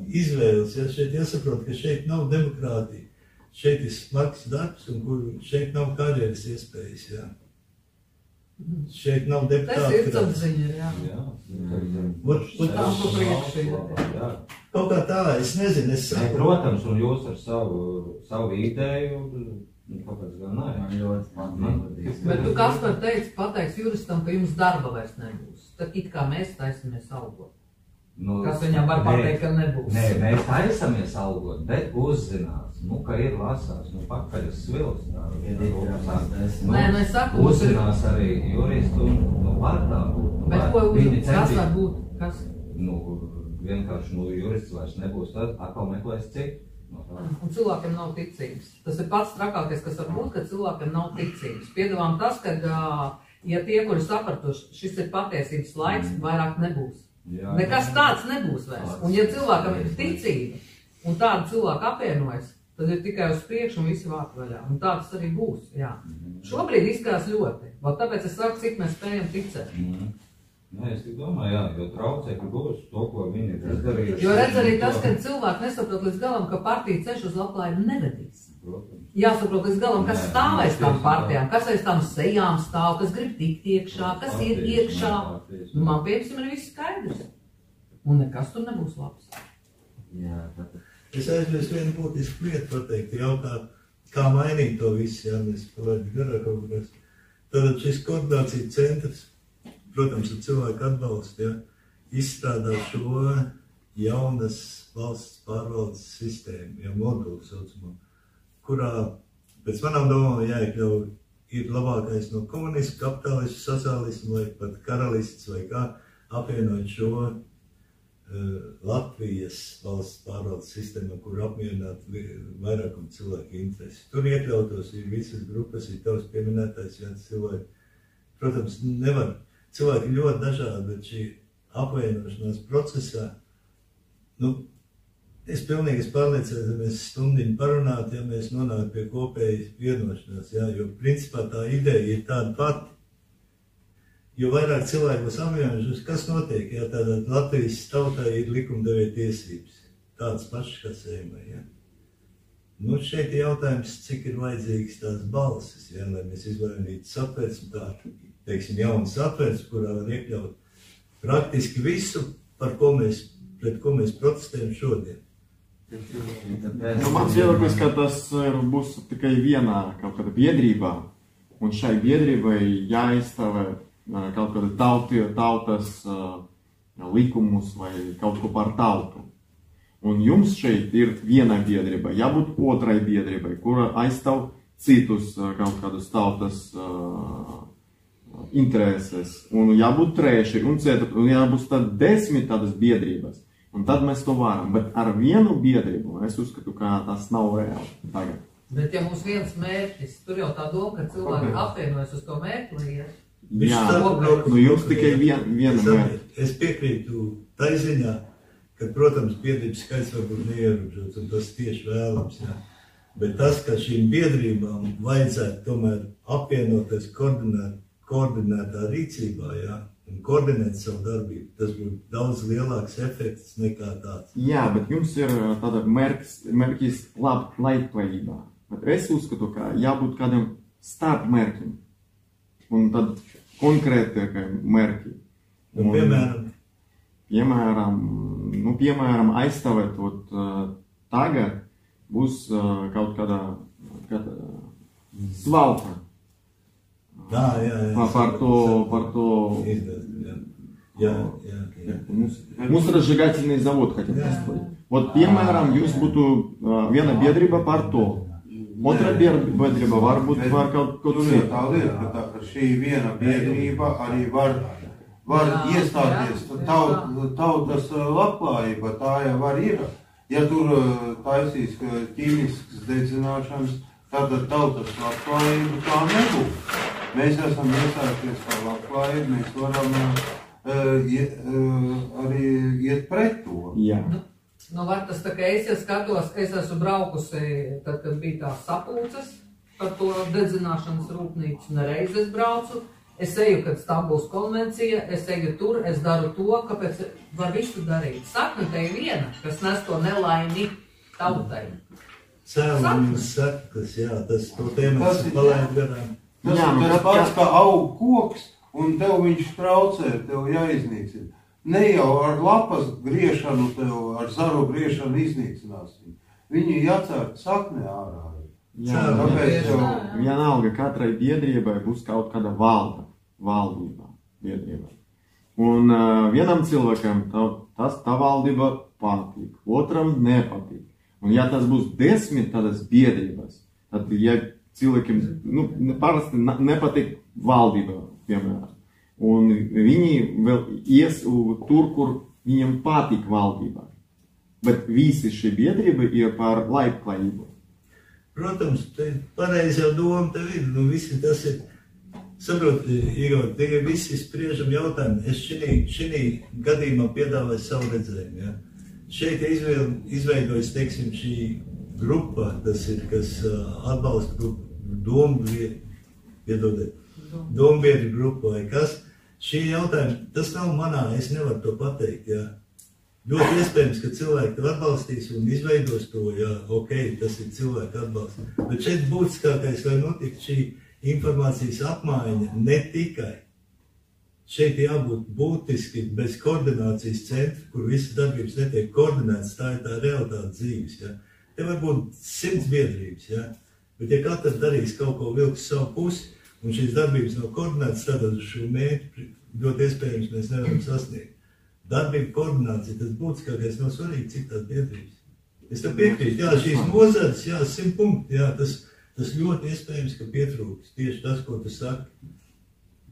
izvēles. Ja? Šeit jāsaprot, ka šeit nav demokrātija. Šeit ir smags darbs, un kur šeit nav karjeras iespējas. Ja? Šeit nav deputāti. Tas ir apziņa, jā. Kaut kā tā, es nezinu, es saku. Protams, un jūs ar savu ideju, kāpēc gan nē. Bet tu Kaspar pateiks juristam, ka jums darba vairs nebūs. Tad it kā mēs taisamies algot. Kas viņam var pateikt, ka nebūs? Nē, mēs taisamies algot, bet uzzinās, ka ir lasās, pakaļas svils. Nē, es saku, uzzinās arī juristu, var tā būt. Bet ko kas var būt? Kas? Vienkārši jurists vairs nebūs, tad atkal meklēs citu. Un cilvēkiem nav ticības. Tas ir pats trakākais, kas var būt, ka cilvēkiem nav ticības. Piedāvām tas, ka, ja tie, kuri sapratuši, šis ir patiesības laiks, vairāk nebūs. Nekas tāds nebūs vairs. Un ja cilvēkam ir ticība, un tāda cilvēka apvienojas, tad ir tikai uz priekšu un visi vārti vaļā. Un tā tas arī būs, jā. Šobrīd izskatās ļoti. Tāpēc es saku, cik mēs spējam ticēt. Nē, es domāju, jā, jo traucēkļi būs to, ko viņi ir izdarījuši. Jo redz arī tas, ka cilvēki nesaprot līdz galam, ka partija ceļš uz labklājību nevedīs. Jāsaprot līdz galam, kas stāv aiz tām partijām, kas aiz tām sejām stāv, kas grib tikt iekšā, kas iet iekšā. Man piemēram ir viss skaidrs. Un nekas tur nebūs labs. Es aizvies vienu būtisku lietu pateikt, jautāt, kā mainīt to visu, ja mēs palaidām garāk kaut kas. Tad šis koordinācijas centrs, protams, ar cilvēku atbalstu, ja, izstrādā šo jaunas valsts pārvaldes sistēmu, ja modulu saucamo, kurā pēc manām domām jāiekļauj ir labākais no komunismu, kapitālismu, sociālismu vai pat karalists vai kā apvienot šo Latvijas valsts pārvaldes sistēmu, kur apmierināt vairākumu cilvēku interesi. Tur iekļautos ir visas grupas, ir tavs pieminētais viens cilvēki. Protams, nevar. Cilvēki ir ļoti dažādi, bet šī apvienošanās procesā, es pilnīgi pārliecināts, ja mēs stundiņu parunātu, ja mēs nonāktu pie kopējas vienošanās, jā, jo principā tā ideja ir tāda pati. Jo vairāk cilvēki būs apvienojušies, kas notiek, ja tādā Latvijas tautā ir likumdevēja tiesības, tādas pašas kā Seimai, ja. Šeit ir jautājums, cik ir vajadzīgas tās balsis, ja, lai mēs izvairītu satversmi tādu. Teiksim, jaunas satversmes, kurā var iekļaut praktiski visu, pret ko mēs protestējam šodien. Mans viedoklis, ka tas būs tikai vienā kaut kāda biedrībā, un šai biedrībai jāizstāvē kaut kāda tautas likumus vai kaut ko par tautu. Un jums šeit ir viena biedrība, jābūt otrai biedrībai, kura aizstāv citus kaut kādus tautas intereses, un jābūt trešai, un ceturtai, un jābūt tad 10 tādas biedrības, un tad mēs to varam, bet ar vienu biedrību es uzskatu, ka tas nav reāli tagad. Bet ja mums viens mērķis, tur jau tā doma, ka cilvēki apvienojas uz to mērķi, ja? Jā, jums tikai viena mērķi. Es piekrītu tai ziņā, ka, protams, biedrības skaits varbūt neierobežots, un tas tieši vēlams, jā. Bet tas, ka šīm biedrībām vajadzētu tomēr apvienoties koordinētā rīcībā, jā, un koordinēt savu darbību, tas būtu daudz lielāks efekts nekā tāds. Jā, bet jums ir tāda mērķis labklājībā. Bet es uzskatu, ka jābūt kādam starpmērķim, un tad konkrētākajam mērķim. Piemēram, aizstāvēt tagad būs kaut kāda svalka. Par то мусоросжигательный завод хотят построить. Вот, piemēram, jūs būtu viena biedrība par to. Otra biedrība varbūt var kaut citu. Tā lieta, ka šī viena biedrība arī var iestāties tautas labklājība, tā jau var ir. Ja tur taisīs ķīmiskas dedzināšanas, tad tautas labklājība tā nebūs. mēs esam iesākušies kā labklājība, mēs varam arī iet pret to. Jā. Nu, var tas tā, ka es skatos, es esmu braukusi, tad, kad bija tās sapulces par to dedzināšanas rūpnīcu, nereiz es braucu, es eju, kad Stambuls konvencija, es eju tur, es daru to, kāpēc var visu darīt. Sakne te ir viena, kas nes to nelaimi tautai. Cēlums sakas, jā, tas to tēmas palaid garām. Tas ir tas pats, kā aug koks, un tev viņš traucē, tev jāiznīcina. Ne jau ar lapas griešanu, tev ar zaru griešanu iznīcinās viņu. Viņu jācērt saknē ārā. Jā, vienalga, katrai biedrībai būs kaut kāda valdība biedrībai. Un vienam cilvēkam tā valdība patīk, otram nepatīk. Un ja tas būs 10 tādas biedrības, tad ja cilvēkiem parasti nepatīk valdība, piemēram, un viņi vēl ies tur, kur viņiem patīk valdība. Bet visi šī biedrība ir par labklājību. Protams, pareizi jau doma tev ir, visi tas ir, saproti, Igor, tie visi spriežam jautājumu. Es šī gadījumā piedāvāju savu redzējumu, ja. Šeit izveidojas, teiksim, šī grupa, tas ir, kas atbalsta grupu, dombiedri grupa vai kas. Šī jautājuma, tas nav manā, es nevaru to pateikt, ja. Ļoti iespējams, ka cilvēki tev atbalstīs un izveidos to, ja, ok, tas ir cilvēku atbalsts. Bet šeit būtiskākais, lai notiek šī informācijas apmaiņa, ne tikai. Šeit jābūt būtiski bez koordinācijas centra, kur visas darbības netiek koordinētas, tā ir tā realitāte dzīves, ja. Te var būt 100 biedrības, ja, bet ja katrs darīs kaut ko vilks savu pusi, un šīs darbības nav koordinētas, tad šo mērķi ļoti iespējams mēs nevaram sasniegt. Darbība koordinācija, tas būtiskākais nav svarīgi, cik tās biedrības. Es tev piekrītu, jā, šīs nozares, jā, 100 punkti, jā, tas ļoti iespējams, ka pietrūks. Tieši tas, ko tu saki,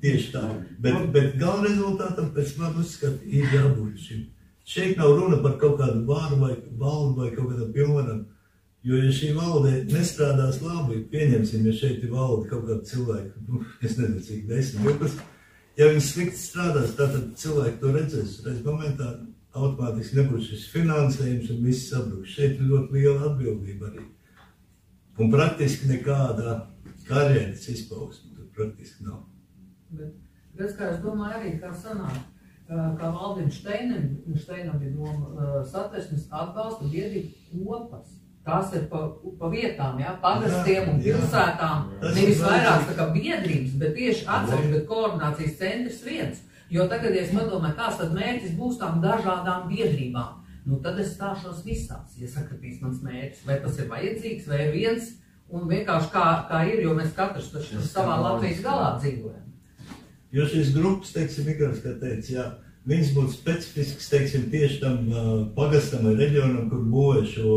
tieši tā. Bet gala rezultātam pēc man uzskat ir jābūt šim. Šeit nav runa par kaut kādu vāru vai valdu vai kaut kādam pilnvaram, jo ja šī valde nestrādās labi, pieņemsim, ja šeit ir valde kaut kādu cilvēku, es nezinu, cik 10, 12, ja viņi slikti strādās, tātad cilvēki to redzēs. Reiz momentā automātiski nebūs šis finansējums un viss sabruks. Šeit ir ļoti liela atbildība arī. Un praktiski nekāda karjeras izpausme tur praktiski nav. Bet, kā es domāju arī, kā sanāk, kā Valdim Šteinam bija doma satversmes atbalsta biedrību kopas. Tās ir pa vietām, ja, pagastiem un pilsētām, nevis vairāk tā kā biedrības, bet tieši atsevišķi, bet koordinācijas centrs viens. Jo tagad, ja es padomāju, kāds tad mērķis būs tām dažādām biedrībām, tad es stāšos visās, ja sakritīs mans mērķis, vai tas ir vajadzīgs, vai ir viens, un vienkārši kā ir, jo mēs katrs taču savā Latvijas galā dzīvojam. Jo šīs grupas, teiksim, Igors, kā teica, jā, viņas būtu specifisks, teiksim, tieši tam pagastam vai reģionam, kur būvē šo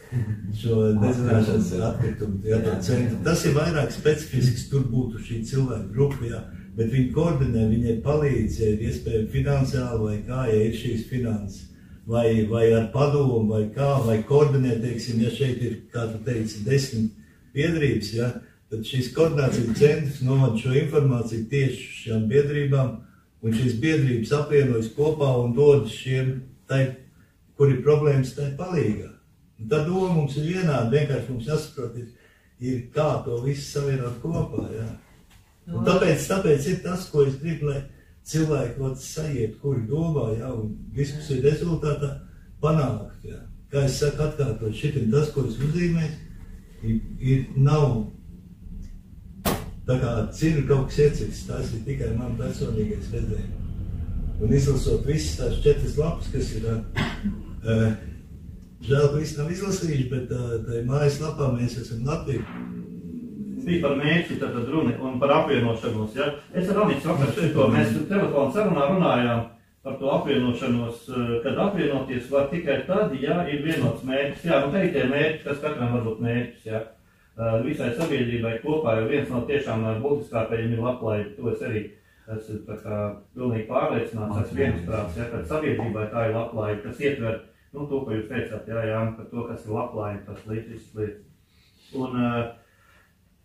dedzināšanas atkritumu centru. Tas ir vairāk specifisks, tur būtu šī cilvēka grupa, jā, bet viņi koordinē, viņai palīdz, ja ir iespējami finansiāli vai kā, ja ir šīs finanses, vai ar padomu, vai kā, vai koordinē, teiksim, ja šeit ir, kā tu teici, 10 biedrības, jā, tad šīs koordinācijas centrs novada šo informāciju tieši šām biedrībām, un šīs biedrības apvienojas kopā un dod šiem, kur ir problēmas, tai palīgā. Un tā doma mums ir vienāda, vienkārši mums jāsaprot, ir kā to visu savienot kopā, jā. Un tāpēc ir tas, ko es gribu, lai cilvēki sajiet, kuri domā, jā, un diskusiju rezultātā panākt, jā. Kā es saku atkārtot, šit ir tas, ko es uzzīmēju, nav tā kā ciru kaut kas iecīgs, tās ir tikai man personīgais redzējums. Un izlasot visas tās 4 lapas, kas ir, žēl, ka visi nav izlasījuši, bet tā mājaslapā mēs esam Latviju. Bija par mērķi, tad runa un par apvienošanos, ja? Es ar Anicu vakar šito, mēs telefonu sarunā runājām par to apvienošanos, kad apvienoties var tikai tad, ja ir vienots mērķis. Jā, te ir tie mērķi, kas katram var būt mērķis, ja? Visai sabiedrībai kopā, jo viens no tiešām būtiskākajiem ir labklājība. To es arī esmu tā kā pilnīgi pārliecināts, esmu viensprāts, ja, kad sabiedrībai tā ir labklājība, kas ietver, to, ko jūs teicāt, jā, par to, kas ir labklājība, tas līdzis lietas. Un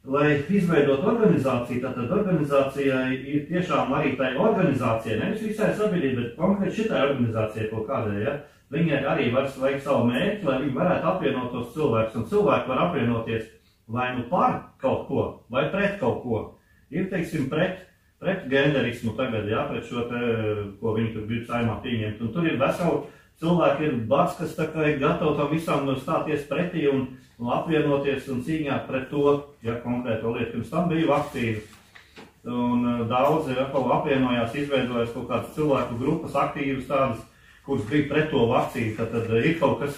lai izveidot organizāciju, tad organizācijai ir tiešām arī tai organizācijai, nevis visai sabiedrībai, bet konkrēti šitai organizācijai kaut kādai, ja? Viņai arī vajag savu mērķi, lai viņi varētu apvienot tos cilvēkus, un cilvēki var apvienoties vai nu par kaut ko, vai pret kaut ko. Ir, teiksim, pret genderismu tagad, jā, pret šo te, ko viņi tur grib saimā pieņemt, un tur ir veseli cilvēki, ir bats, kas tā kā ir gatavi tam visam stāties pretī un apvienoties un cīņāt pret to, ja konkrēto lietu, pirms tam bija aktīvi. Un daudzi apvienojās, izveidojās kaut kādas cilvēku grupas, aktīvas tādas, kuras bija pret to vakcīnu, tad ir kaut kas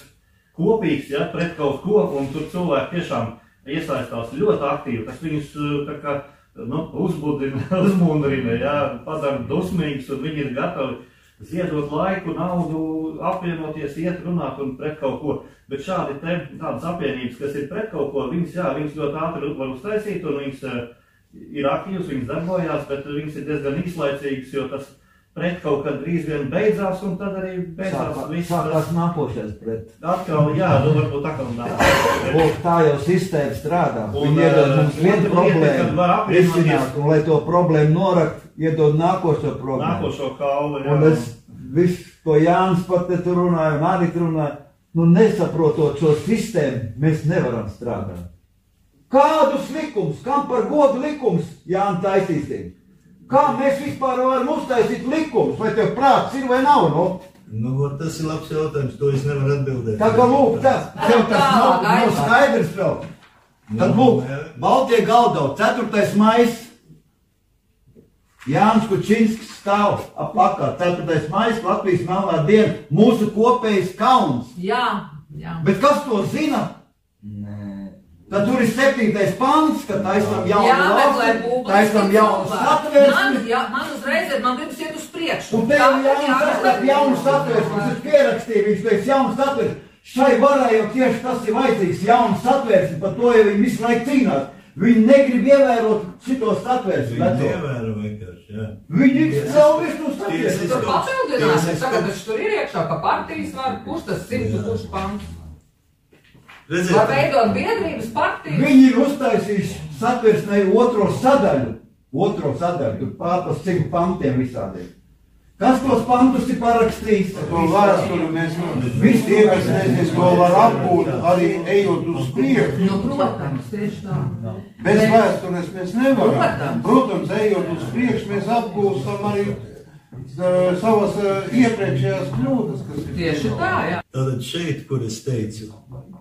kopīgs, ja, pret kaut ko, un tur cilvēki tiešām iesaistās ļoti aktīvi, kas viņus tā kā, uzmundrina, ja, padara dusmīgus, un viņi ir gatavi ziedot laiku, naudu, apvienoties, iet runāt un pret kaut ko. Bet tādas apvienības, kas ir pret kaut ko, viņas ļoti ātri var uztaisīt, un viņas ir aktīvas, viņas darbojās, bet viņas ir diezgan īslaicīgas, jo tas pret kaut kad drīz vien beidzās, un tad arī beidzās viss. Sākās nākošais pret. Atkal, jā, varbūt atkal nāk. Tā jau sistēma strādā. Viņi iedod mums vienu problēmu risināt, un lai to problēmu norakt, iedod nākošo problēmu. Nākošo kaulu, jā. Un es visu to Jānis pat te tur runāju, un Arīt runāju, nesaprotot šo sistēmu, mēs nevaram strādāt. Kādus likumus, kam par godu likums, Jāni, taisīsim? Kā mēs vispār varam uztaisīt likumus? Vai tev prāts ir vai nav? Tas ir labs jautājums, to es nevaru atbildēt. Tā kā lūk, tev tas nav skaidrs vēl. Tad lūk, Baltie Galdau, 4. maijs, Jānis Kučinskis stāv apakā, 4. maijs, Latvijas melnā diena, mūsu kopējs kauns. Jā. Bet kas to zina? Tad tur ir 7. pants, ka taisam jaunu valsti, taisam jaunu satversmi. Man uzreiz ir, man gribas iet uz priekšu. Un tev jaunu satversmi, tas ir pierakstīja, viņš teiks jaunu satversmi. Šai varai jau tieši tas ir vajadzīgs, jaunu satversmi, par to jau viņi visu laiku cīnās. Viņi negrib ievērot šito satversmi. Viņi ievēro vienkārši, jā. Viņi savu visu satversmi. Tur papildinās, tagad tas tur ir iekšā, ka partijas var, kurš tas 100, kurš pants. Vai veidot biedrības partiju? Viņi ir uztaisījuši satversmei otro sadaļu, tur pārpas 100 pantiem visādiem. Kas tos pantus ir parakstījis? To vēsturi mēs visi tie, kas nezinu, to var apgūt, arī ejot uz priekšu. Protams, tieši tā. Bez vēstures mēs nevaram. Protams, ejot uz priekšu, mēs apgūstam arī savas iepriekšējās kļūdas, kas ir. Tieši tā, jā. Tātad šeit, kur es teicu,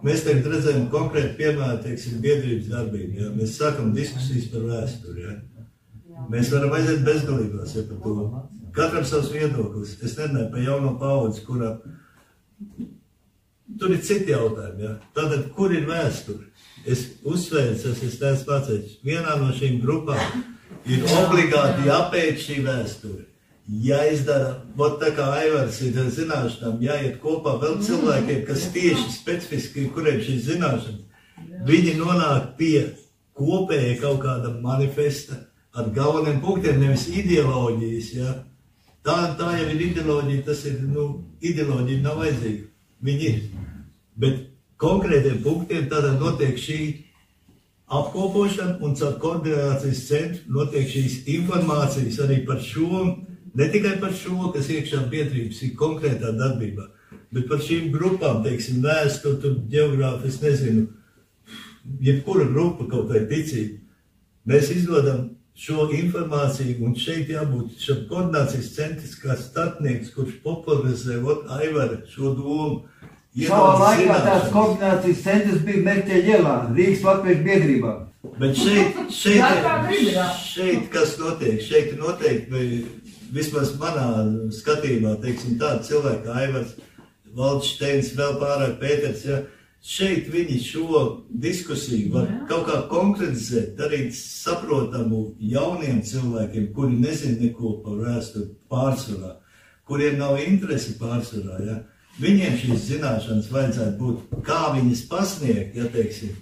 mēs tagad redzējām konkrēti piemēru, teiksim, biedrības darbību, jā. Mēs sākam diskusijas par vēsturi, jā. Mēs varam aiziet bezgalībās, ja par to. Katram savs viedoklis. Es nedēļu par jauno paudzi, kurā tur ir citi jautājumi, jā. Tātad, kur ir vēsturi? Es uzsvērcu, es teicu pacēķis, vienā no šīm grupām ir obligāti jāpēc šī vēsturi. Jāizdara, tā kā Aivars ir zināšanām, jāiet kopā vēl cilvēkiem, kas tieši specifiski, kuriem šīs zināšanas, viņi nonāk pie kopēja kaut kāda manifesta ar galveniem punktiem, nevis ideoloģijas, jā. Tā jau ir ideoloģija, tas ir, ideoloģija nav vajadzīga, viņi ir. Bet konkrētiem punktiem tātad notiek šī apkopošana un caur koordinācijas centru notiek šīs informācijas arī par šo, ne tikai par šo, kas iekšā biedrības ir konkrētā darbībā, bet par šīm grupām, teiksim, vēsturi, tur ģeogrāfi, es nezinu, jebkura grupa kaut vai ticība. Mēs izdodam šo informāciju, un šeit jābūt šam koordinācijas centrs kā starpnieks, kurš popularizē Aivara šo domu. Savā laikā tās koordinācijas centrs bija Merķē ielā, Rīgas Latviešu biedrībā. Bet šeit kas notiek? Šeit noteikti, vismaz manā skatījumā, teiksim, tāda cilvēka kā Aivars, Valds Šteins, vēl pārāk Pēters, ja, šeit viņi šo diskusiju var kaut kā konkretizēt, darīt saprotamu jauniem cilvēkiem, kuri nezin neko par vēsturi pārsvarā, kuriem nav interesi pārsvarā, ja. Viņiem šīs zināšanas vajadzētu būt, kā viņas pasniegt, ja teiksim.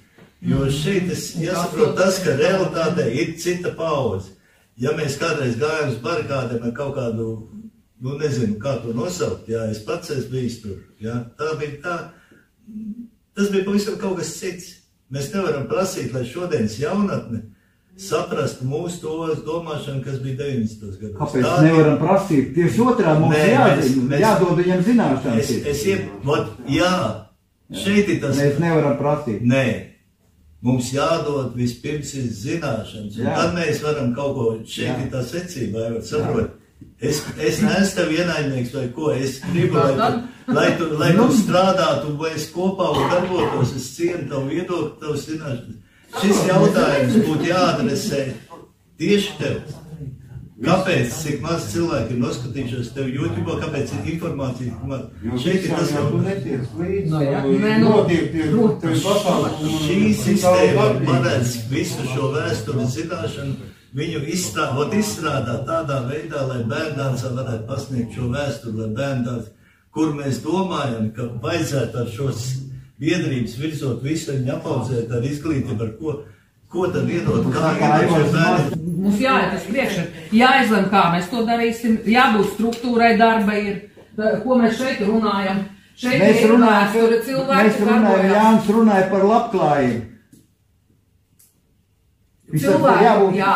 Jo šeit jāsaprot tas, ka realitātē ir cita paudze. Ja mēs kādreiz gājām uz barikādēm ar kaut kādu, nezinu, kā to nosaukt, jā, es pats esmu bijis tur, jā, tā bija tā. Tas bija pavisam kaut kas cits. Mēs nevaram prasīt, lai šodienas jaunatne saprastu mūsu tos domāšanu, kas bija 90. gados. Kāpēc nevaram prasīt? Tieši otrā mums jādod viņam zināšanas. Jā, šeit ir tas. Mēs nevaram prasīt. Nē, mums jādod vispirms zināšanas. Un tad mēs varam kaut ko, šeit ir tā secība, vai var saprot. Es neesmu tev ienaidnieks vai ko, es gribu, lai tu strādātu, vai es kopā un darbotos, es cienu tavu viedokli, tavu zināšanas. Šis jautājums būtu jāadresē tieši tev. Kāpēc cik maz cilvēki ir noskatījušies tev YouTube, kāpēc ir informācija? Šeit ir tas šī sistēma paredz visu šo vēstures zināšanu, viņu izstrādā tādā veidā, lai bērndārsā varētu pasniegt šo vēsturi, lai bērndārs, kur mēs domājam, ka vajadzētu ar šos biedrības virzot visu viņu apaudzēt ar izglītību, ar ko tad iedot, kā iedot šo bērnu. Mums jāiet uz priekšu, jāizlem, kā mēs to darīsim, jābūt struktūrai, darba ir, ko mēs šeit runājam. Šeit ir vēsture cilvēki darbojās. Jānis runāja par labklājību. Cilvēki, jā.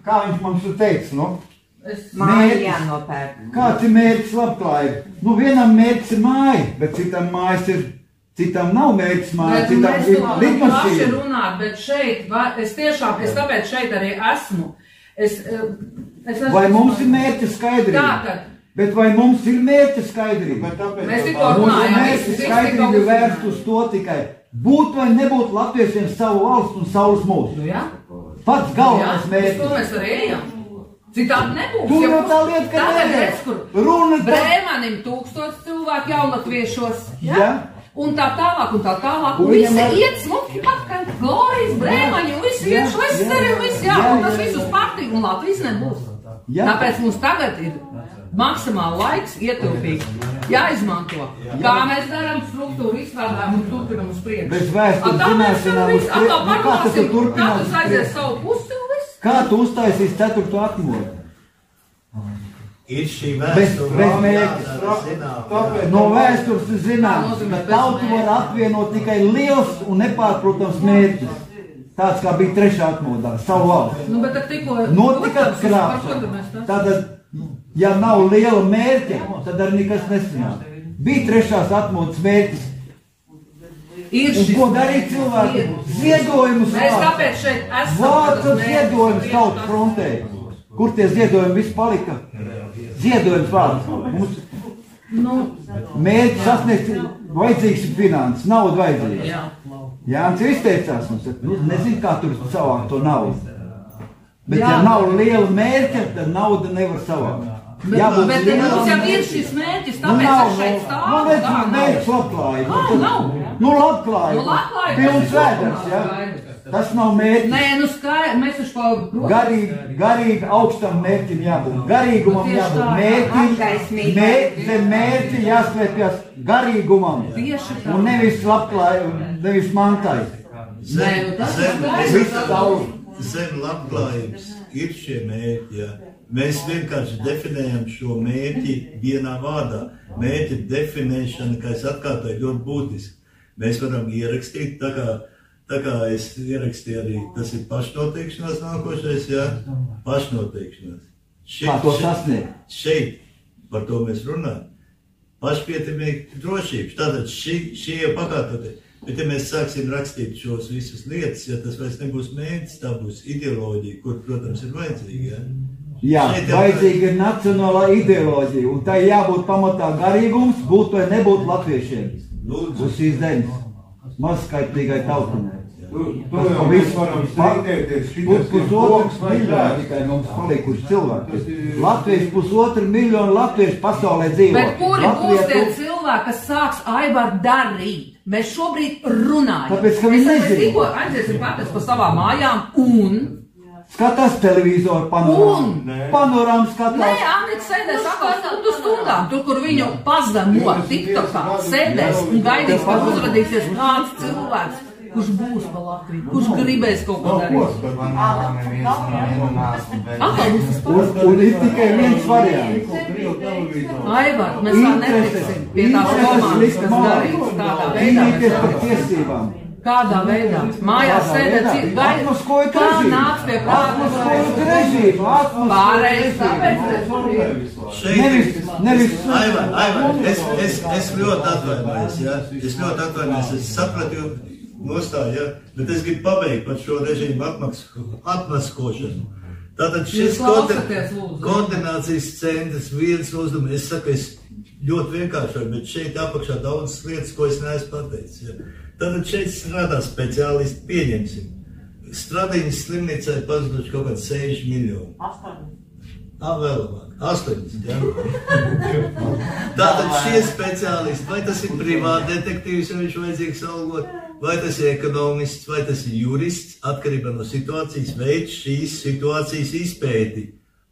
Kā viņš mums teica, nu? Māja jānopērk. Kāds ir mērķis labklājība? Nu, vienam mērķis ir māja, bet citam nav mērķis māja, citam ir lidmašīna. Runāt, bet šeit, es tāpēc šeit arī esmu. Vai mums ir mērķa skaidrība? Tātad. Bet vai mums ir mērķa skaidrība? Mēs tikko runājam. Mērķa skaidrība vērst uz to tikai būt vai nebūt latviešiem savu valstu un savus mūsu. Nu jā. Pats galvenais mērķis. To mēs arī ejam. Citādi nebūs. Tur jau tā lieta, ka runa Brēmanim 1000 cilvēku jaunatviešos. Jā. Un tā tālāk, un tā tālāk. Un visi iet smuki pakaļ. Glorijas, Brēmaņi, un visi iet Švesteri, un visi jā. Un tas visus partiju un Latvijas nebūs. Jā. Tāpēc mums tagad ir maksimāli laiks ietilpīgi. Jāizmanto. Kā mēs darām struktūru izstrādājumu un turpinam uz priekšu. Bez vēstures zināšanām uz priekšu. Kā tas ir turpināt uz priekšu? Kā tu uztaisīs 4. atmodu? Ir šī vēsture, no vēstures ir zināms, ka tautu var apvienot tikai liels un nepārprotams mērķis. Tāds kā bija 3. atmodā, savu valstu. Nu, bet tad tikko... Notika krāpšana. Tātad, ja nav liela mērķa, tad arī nekas nesanāk. Bija 3. atmodas mērķis. Un ko darīt cilvēki? Ziedojumus vāca. Mēs tāpēc šeit esam. Vāca ziedojumus tautas frontē. Kur tie ziedojumi viss palika? Ziedojums vārds. Mērķi sasniegt vajadzīgs ir finanses, nauda vajadzīgs. Jānis izteicās mums, nezinu, kā tur savākt to naudu. Bet ja nav liela mērķa, tad nauda nevar savākt. Bet mums jau ir šis mērķis, tāpēc es šeit stāvu. Nu, mērķis labklājība. Nu, labklājība. Pilns vēders, ja? Tas nav mērķis. Nē, nu skaidrs, mēs taču kaut... Garīgi augstam mērķim jābūt. Garīgumam jābūt. Mērķi jāslēpjas garīgumam. Un nevis labklājība, nevis mantai. Zem labklājības ir šie mērķi, jā. Mēs vienkārši definējam šo mērķi vienā vārdā. Mērķa definēšana, kā es atkārtoju, ļoti būtiski. Mēs varam ierakstīt, tā kā es ierakstīju arī, tas ir pašnoteikšanās nākošais, jā, pašnoteikšanās. Kā to sasniegt? Šeit, par to mēs runājam. Pašpietimīgi drošības, tātad šie jau pakārtotie. Bet ja mēs sāksim rakstīt šos visus lietas, ja tas vairs nebūs mērķis, tā būs ideoloģija, kur, protams, ir vajadzīga, jā. Jā, vajadzīga ir nacionālā ideoloģija, un tai jābūt pamatā garīgums, būt vai nebūt latviešiem. Uz šīs zemes. Mazskaitlīgai tautinē. Pusotrs miljoni tikai mums palikuši cilvēki. Latvieši 1,5 miljonu latviešu pasaulē dzīvo. Bet kuri būs tie cilvēki, kas sāks Aivar darīt? Mēs šobrīd runājam. Tāpēc, ka viņi nezinu. Mēs tikko aiziesim pateic pa savām mājām un... Skatās televizoru panorāmu skatās. Nē, Anita sēdēs atkal stundām, tur, kur viņu pazemo TikTokā, sēdēs un gaidīs, kad uzradīsies kāds cilvēks, kurš būs pa Latviju, kurš gribēs kaut ko darīt. Un ir tikai viens variants. Aivar, mēs tā netiksim pie tās komandas, kas darīs tādā veidā. Cīnīties par tiesībām. Kādā veidā? Mājās sēdēt, vai kā nāc pie Atmaskoju režīmu. Pārējais tāpēc? Nevis. Aivar, es ļoti atvainojos, ja? Es sapratu nostāju, ja? Bet es gribu pabeigt par šo režīmu atmaskošanu. Tātad šis koordinācijas centrs viens uzdevums, es saku, es ļoti vienkāršoju, bet šeit apakšā daudzas lietas, ko es neesmu pateicis. Ja. Tātad šeit strādā speciālisti, pieņemsim. Stradiņas slimnīcā ir pazuduši kaut kāds 6 miljoni. 8. Vēl labāk. 8, ja. Tātad šie speciālisti, vai tas ir privāti detektīvs, ja viņš vajadzīgs algot, vai tas ir ekonomists, vai tas ir jurists, atkarībā no situācijas veids šīs situācijas izpēti,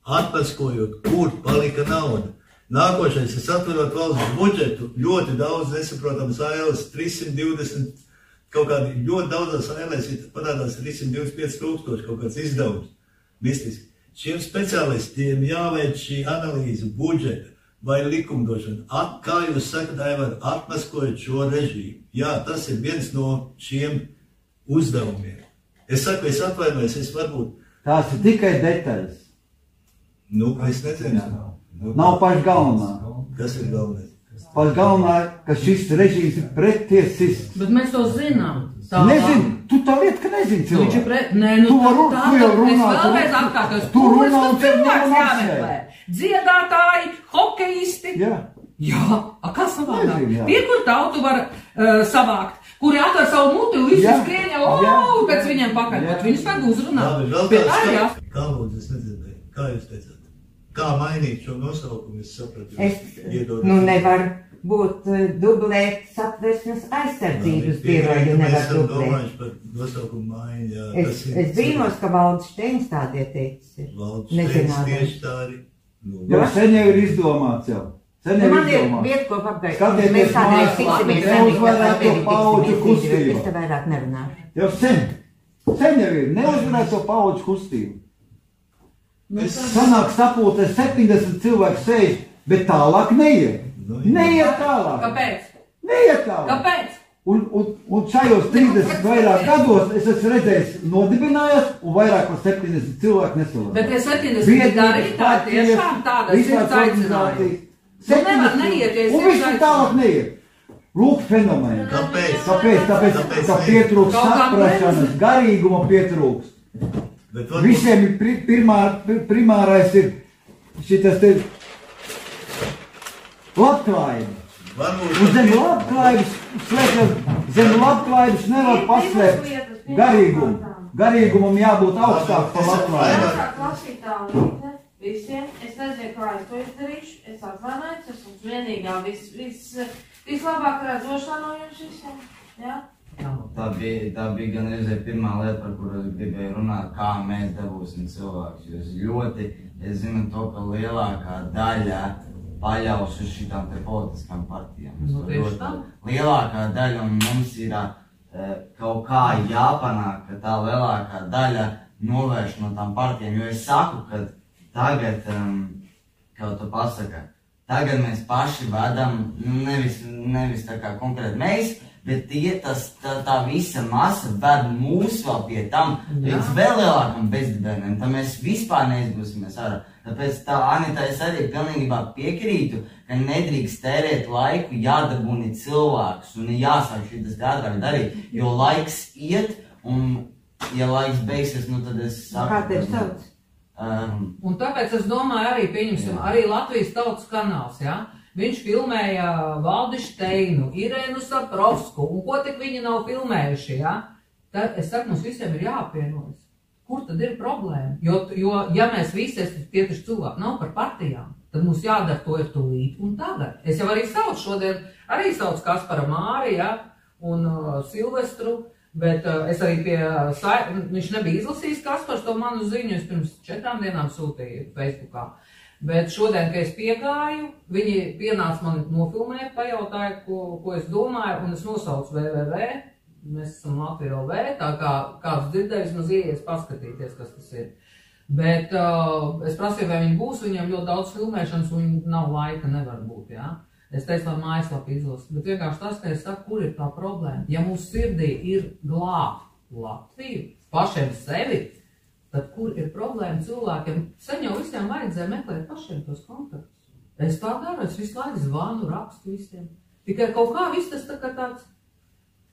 atmaskojot, kur palika nauda. Nākošais, es atverot valsts budžetu, ļoti daudz nesaprotams ailes, 320, kaut kādi ļoti daudzās ailēs, ja parādās 325 000 kaut kāds izdevums, mistiski. Šiem speciālistiem jāveic šī analīze budžeta vai likumdošana. Kā jūs sakat, Aivar, atmaskojot šo režīmu? Jā, tas ir viens no šiem uzdevumiem. Es saku, es atvainojos, es varbūt... Tās ir tikai detaļas. Nu, es nezinu. Nav paši galvenā. Kas ir galvenais? Paši galvenā, ka šis režīms ir prettiesisks. Bet mēs to zinām. Nezinu, tu tā lieta, ka nezini cilvēku. Viņš ir pret... Nē, nu tā, es vēlreiz atkārtos. Tur cilvēks jāmeklē. Dziedātāji, hokejisti. Jā, kā savādāk? Tie, kur tautu var savākt, kuri atver savu muti un visi skrieņa, pēc viņiem pakaļ. Viņus vajag uzrunāt. Kā lūdzu, es nedzirdēju. Kā jūs teicāt? Kā mainīt šo nosaukumu, es sapratu. Nevar būt dublēt Satversmes aizsardzības biroju, nevar dublēt. Domājuši par nosaukumu maiņu, jā. Es brīnos, ka Valds Šteins tādie teicis ir. Valds Šteins tieši tā arī. Sen jau ir izdomāts jau. Man ir vieta, ko apgaist. Skatieties, mēs neuzvarētu to paudžu kustību. Es te vairāk nerunāšu. Jau sen jau ir, neuzvarētu to paudžu kustību. Sanāk sapultē 70 cilvēku sēž, bet tālāk neiet. Neiet tālāk. Kāpēc? Neiet tālāk. Kāpēc? Un šajos 30 vairāk gados es esmu redzējis nodibinājās un vairāk par 70 cilvēku nesalāk. Bet tie 70 darīja tā tiešām tādas ir aicinājumi. Nevar neiet, ja un visu tālāk neiet. Lūk fenomēni. Kāpēc? Tāpēc, ka pietrūks saprašanas, garīguma pietrūks. Visiem ir primārais ir šitas te labklājība. Un zem labklājības nevar paslēpt garīgumu. Garīgumam jābūt augstāk par labklājību. Visiem, es nezinu, kā es to izdarīšu, es atvainojos, es esmu vienīgā vislabāk redzošā no jums visiem, jā? Tā bija gan reizē pirmā lieta, par kuru es gribēju runāt, kā mēs dabūsim cilvēkus. Es zinu to, ka lielākā daļa paļaus uz šitām te politiskām partijām. Lielākā daļa un mums ir kaut kā jāpanāk, ka tā lielākā daļa novērš no tām partijām, jo es saku, ka tagad, kā tu pasaka, tagad mēs paši vedam, nevis tā kā konkrēti mēs, bet tā visa masa ved mūs vēl pie tam, līdz vēl lielākam bezdibērniem, tā mēs vispār neizgūsimies ārā. Tāpēc tā, Anita, es arī pilnīgībā piekrītu, ka nedrīkst tērēt laiku, jādabūni cilvēkus un jāsāk šitas ātrāk darīt, jo laiks iet, un ja laiks beigsies, nu tad es saku. Kā tev sauc? Un tāpēc es domāju arī, pieņemsim, arī Latvijas tautas kanāls, jā? Viņš filmēja Valdi Šteinu, Irēnu Saprovsku, un ko tik viņi nav filmējuši, ja? Tad es saku, mums visiem ir jāapvienojas. Kur tad ir problēma? Jo ja mēs visi esam tie taču cilvēki, nav par partijām, tad mums jādara to ir tūlīt un tagad. Es jau arī saucu šodien, arī saucu Kaspara Māri, ja? Un Silvestru, bet es arī viņš nebija izlasījis Kaspars to manu ziņu, es pirms 4 dienām sūtīju Facebookā. Bet šodien, kad es piegāju, viņi pienāca mani nofilmēt, pajautāja, ko es domāju, un es nosaucu www, mēs esam Latvija LV, tā kā kāds dzirdējis, maz ieies paskatīties, kas tas ir. Bet es prasīju, vai viņi būs, viņiem ļoti daudz filmēšanas, un nav laika, nevar būt, jā. Es teicu, lai mājaslapu izlasīt, bet vienkārši tas, ka es saku, kur ir tā problēma. Ja mūsu sirdī ir glābt Latviju, pašiem sevi, tad kur ir problēma cilvēkiem? Sen jau visiem vajadzēja meklēt pašiem tos kontaktus. Es tā daru, es visu laiku zvanu, rakstu visiem. Tikai kaut kā viss tas tā kā tāds.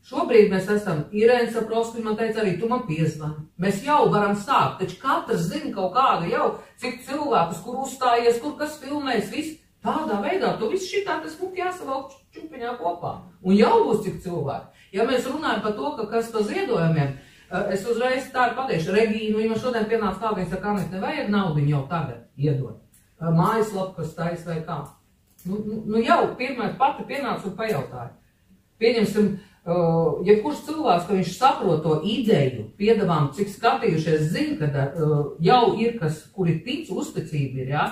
Šobrīd mēs esam, Irēna Saproski man teica arī, tu man piezvani. Mēs jau varam sākt, taču katrs zina kaut kādu jau, cik cilvēkus, kur uzstājies, kur kas filmēs, viss. Tādā veidā to visu šitā tas mums jāsavalk čupiņā kopā. Un jau būs cik cilvēki. Ja mēs runājam par to, ka kas pa ziedojumiem, es uzreiz tā ir pateikšu, Regīnu, viņa šodien pienāca tā, viņa saka, Anēt, nevajag naudu jau tagad iedot. Mājaslapu, kas tais vai kā. Nu jau pirmais pati pienāca un pajautāja. Pieņemsim, jebkurš cilvēks, ka viņš saprot to ideju, piedāvām, cik skatījušies, zina, ka jau ir kas, kuri tic, uzticība ir, jā,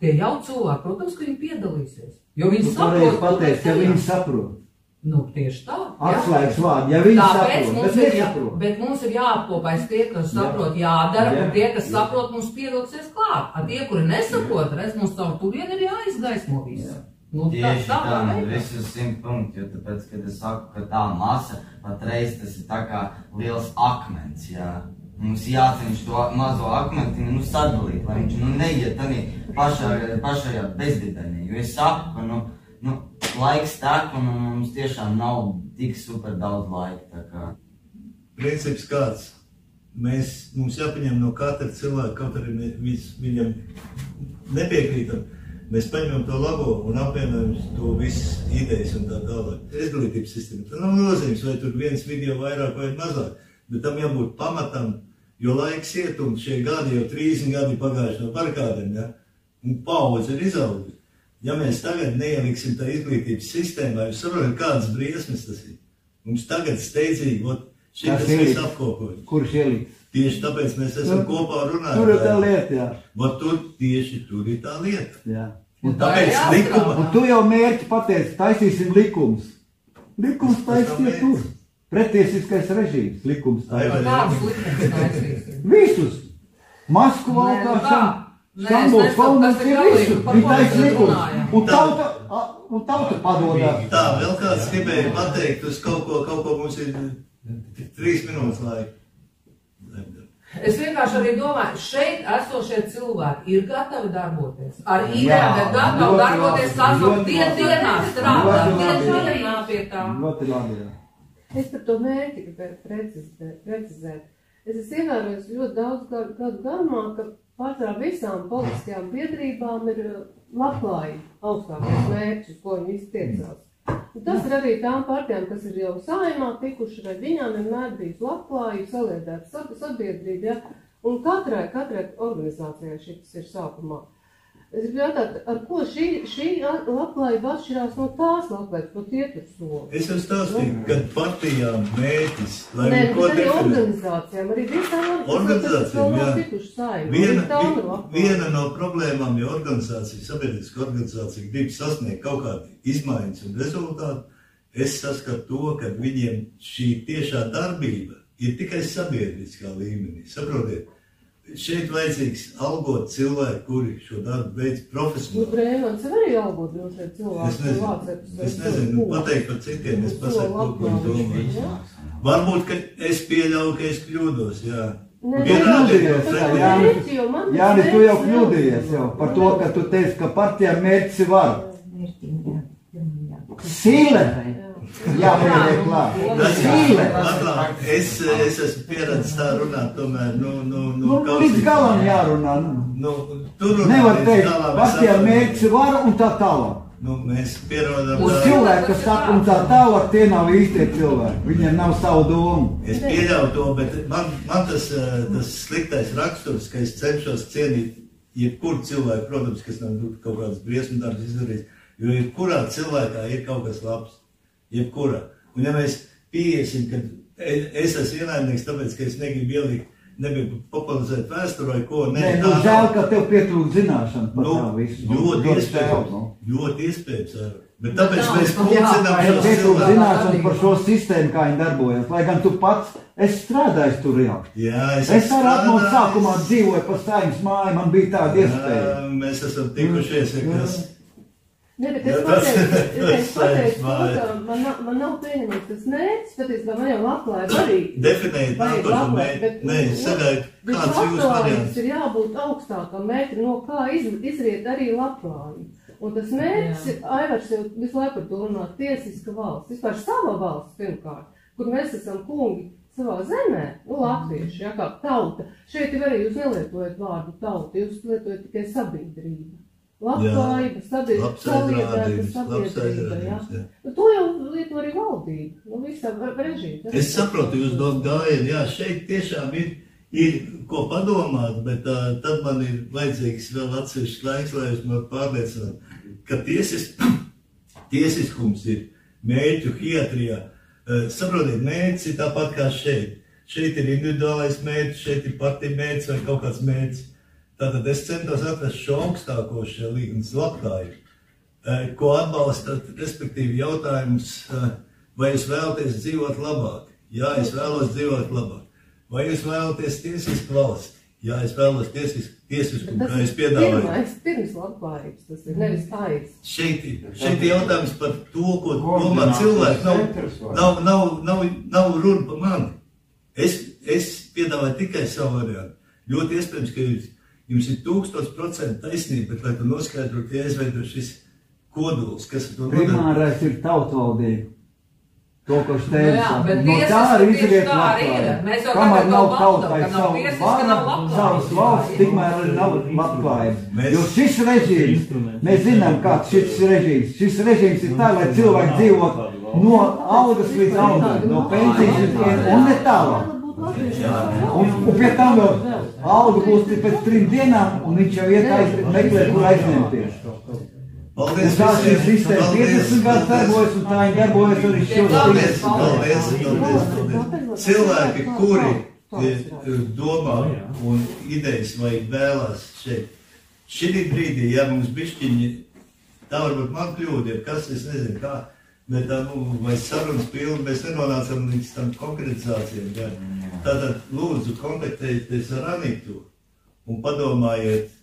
tie jau cilvēki, protams, ka viņi piedalīsies. Jo viņi saprot, pateikt, ka viņi saprot. Nu, tieši tā. Atslēgas vārdi, ja viņi saprot, bet nesaprot. Bet mums ir jāapkopais tie, kas saprot, jādara, un tie, kas saprot, mums pievilksies klāt. A tie, kuri nesaprot, redz, mums caur turieni ir jāizgaismo visu. Nu, tieši tā, visus 100 punkti, jo tāpēc, kad es saku, ka tā masa, patreiz tas ir tā kā liels akmens, jā. Mums jācenš to mazo akmentiņu, sadalīt, lai viņš, neiet tādā pašajā bezdibenī, jo es saku, ka, laiks tek, un mums tiešām nav tik super daudz laika, tā kā. Princips kāds, mums jāpaņem no katra cilvēka, kaut arī viņam nepiekrītam, mēs paņemam to labo un apvienojam to visas idejas un tā tālāk. Izglītības sistēma, tā nav nozīmes, vai tur viens video vairāk vai mazāk, bet tam jābūt pamatam, jo laiks iet un šie gadi jau 30 gadi pagājuši no barikādiem, ja? Un paudze ir izaugusi. Ja mēs tagad neieliksim tā izglītības sistēmā, jūs saprotat, kādas briesmas tas ir. Mums tagad steidzīgi, šitas mēs apkopojam. Kurš ieliks? Tieši tāpēc mēs esam kopā runājot. Tur ir tā lieta, jā. Tieši tur ir tā lieta. Jā. Un tāpēc likuma... Un tu jau mērķi pateici, taisīsim likums. Likums taisīja tur. Pretiesiskais režīms, likums taisīja. Kāds likums taisīsim? Visus. Masku valkāšanu. Stambuls valmens ir visu. Viņi taisa likums. Un tauta padodā. Tā, vēl kāds gribēja pateikt uz kaut ko mums ir 3 minūtes laika. Es vienkārši arī domāju, šeit esošie cilvēki ir gatavi darboties. Ar idejām ir gatavi darboties, sasaukt dienā strādāt, dienā pie tā. Ļoti labi, jā. Es par to mērķi gribēju precizēt. Es esmu ievērojis ļoti daudz gadu garumā, ka pārsvarā visām politiskajām biedrībām ir labklājība augstākais mērķis, ko viņi iztiecās. Tas ir arī tām partijām, kas ir jau Saeimā tikuši, vai viņām vienmēr bijis labklājība, saliedēta sabiedrība, ja? Un katrai organizācijai šis ir sākumā. Es gribu jautāt, ar ko šī labklājība atšķirās no tās labklājības, ko tie tur sola? Es jau stāstīju, kad partijām mērķis, lai viņi ko definē. Organizācijām, arī visām organizācijām, jā. Viena no problēmām, ja organizācija, sabiedriska organizācija grib sasniegt kaut kādu izmaiņas un rezultātu, es saskatu to, ka viņiem šī tiešā darbība ir tikai sabiedriskā līmenī, saprotiet? Šeit vajadzīgs algot cilvēku, kuri šo darbu veids profesionāli. Brēmans ir arī algot šeit cilvēku. Es nezinu, pateikt par citiem, es pasaku, ko viņi domā. Varbūt, ka es pieļauju, ka es kļūdos, jā. Jānis, tu jau kļūdījies jau par to, ka tu teici, ka partijām mērķis ir var. Sīle! Jā, es esmu pieredzis tā runāt, tomēr, līdz galam jārunā. Nevar teikt, partijām mērķis ir vara un tā tālāk. Mēs pierodam... Un cilvēki, kas saka un tā tālāk, tie nav īstie cilvēki. Viņiem nav savu domu. Es pieļauju to, bet man tas sliktais raksturs, ka es cenšos cienīt jebkuru cilvēku, protams, kas nav kaut kādas briesmu darbs izdarījis, jo jebkurā cilvēkā ir kaut kas labs. Jebkurā. Un ja mēs pieiesim, ka es esmu ienaidnieks, tāpēc, ka es negribu popularizēt vēsturi vai ko, žēl, ka tev pietrūk zināšana par tā visu. Ļoti iespējams. Bet tāpēc mēs pulcinām šos cilvēkus. Zināšana par šo sistēmu, kā viņi darbojas, lai gan tu pats esi strādājis tur jau. Jā, es arī no sākumā dzīvoju pa Saeimas māju, man bija tāda iespēja. Mēs esam tikušies, kas... Ne, bet es pateicu, ka man nav pieņemams tas mērķis, patiesībā man jau labklājība arī. Definēt nākošo mērķi. Nē, sagāju, kāds jūs variants. Ir jābūt augstākam mērķim, no kā izriet arī labklājība. Un tas mērķis, Aivars jau visu laiku par to runā, tiesiska valsts, vispār sava valsts pirmkārt, kur mēs esam kungi savā zemē, latvieši, jā, kā tauta. Šeit jau arī jūs nelietojat vārdu tauta, jūs lietojat tikai sabiedrība. Labklājība, sabiedrība, jā. To jau lieto arī valdība, visā režīm. Es saprotu, jūs domu gājienu, jā, šeit tiešām ir ko padomāt, bet tad man ir vajadzīgs vēl atsevišķs laiks, lai es man pārliecinātu, ka tiesiskums ir mērķu hiatrijā. Saprotiet, mērķis ir tāpat kā šeit. Šeit ir individuālais mērķis, šeit ir partija mērķis vai kaut kāds mērķis. Tātad es centos atrast šo augstāko šajā līgumas labklājību, ko atbalstat, respektīvi jautājums, vai jūs vēlaties dzīvot labāk? Jā, es vēlos dzīvot labāk. Vai jūs vēlaties tiesisku valsti? Jā, es vēlos tiesisku, kā jūs piedāvājat. Pirms labklājības, tas ir nevis tājas. Šeit ir jautājums par to, ko domā cilvēki. Nav runa par mani. Es piedāvāju tikai savu variantu. Ļoti iespējams, ka jums ir 1000% taisnība, bet, lai tu noskaidrotu, ja izveido šis kodols, kas ar to nodara. Primārais ir tautvaldība. To, ko es teicu. Jā, bet no tā arī izriet tā arī ir. Mēs jau tagad to baldam, ka nav tiesas, ka nav labklājības. Savas valsts tikmēr arī nav labklājības. Jo šis režīms, mēs zinām, kāds šis režīms. Šis režīms ir tā, lai cilvēki dzīvot no algas līdz algai, no pensijas un ne tālāk. Un pie tam vēl alga būs pēc 3 dienām, un viņš jau iet meklēt, kur aizņemties. Paldies, tā šī sistēma 50 gadus darbojas, un tā viņa darbojas arī šodien. Paldies. Cilvēki, kuri domā un idejas vai vēlās šeit. Šī brīdī, ja mums bišķiņi, tā varbūt man kļūdi, kas, es nezinu kā, bet tā, vai sarunas pilni, mēs nenonācam līdz tam konkretizācijām. Tātad, lūdzu, kontaktējieties ar Anitu un padomājiet.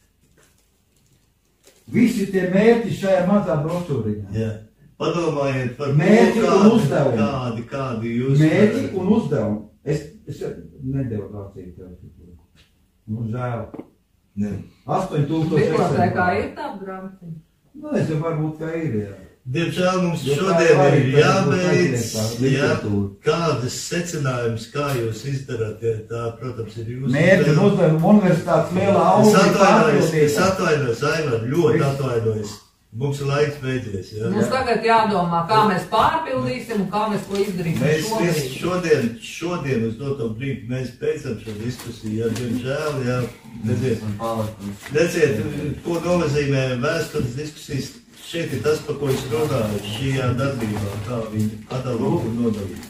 Visi tie mērķi šajā mazā brošūriņā. Jā. Padomājiet par mērķi un uzdevumu. Kādi jūs... Mērķi un uzdevumu. Es nedevu rācīt tev. Nu, žēl. Ne. 8000 Bibliotēkā ir tāda grāmatiņa? Nu, es jau varbūt kā ir, jā. Diemžēl mums šodien ir jābeidz, kādas secinājums, kā jūs izdarāt, ja tā, protams, ir jūsu... Mērķi un uzdevumu universitātes lielā auga. Es atvainojos, Aivar, ļoti atvainojos. Mums ir laiks beidzies, jā. Mums tagad jādomā, kā mēs pārpildīsim un kā mēs ko izdarīsim šodien. Šodien uz doto brīdi mēs beidzam šo diskusiju, jā, diemžēl, jā. Redziet, ko nozīmē vēstures diskusijas. Šeit ir tas, par ko es runāju, šajā darbībā, kā viņi atdalīja un nodalīja.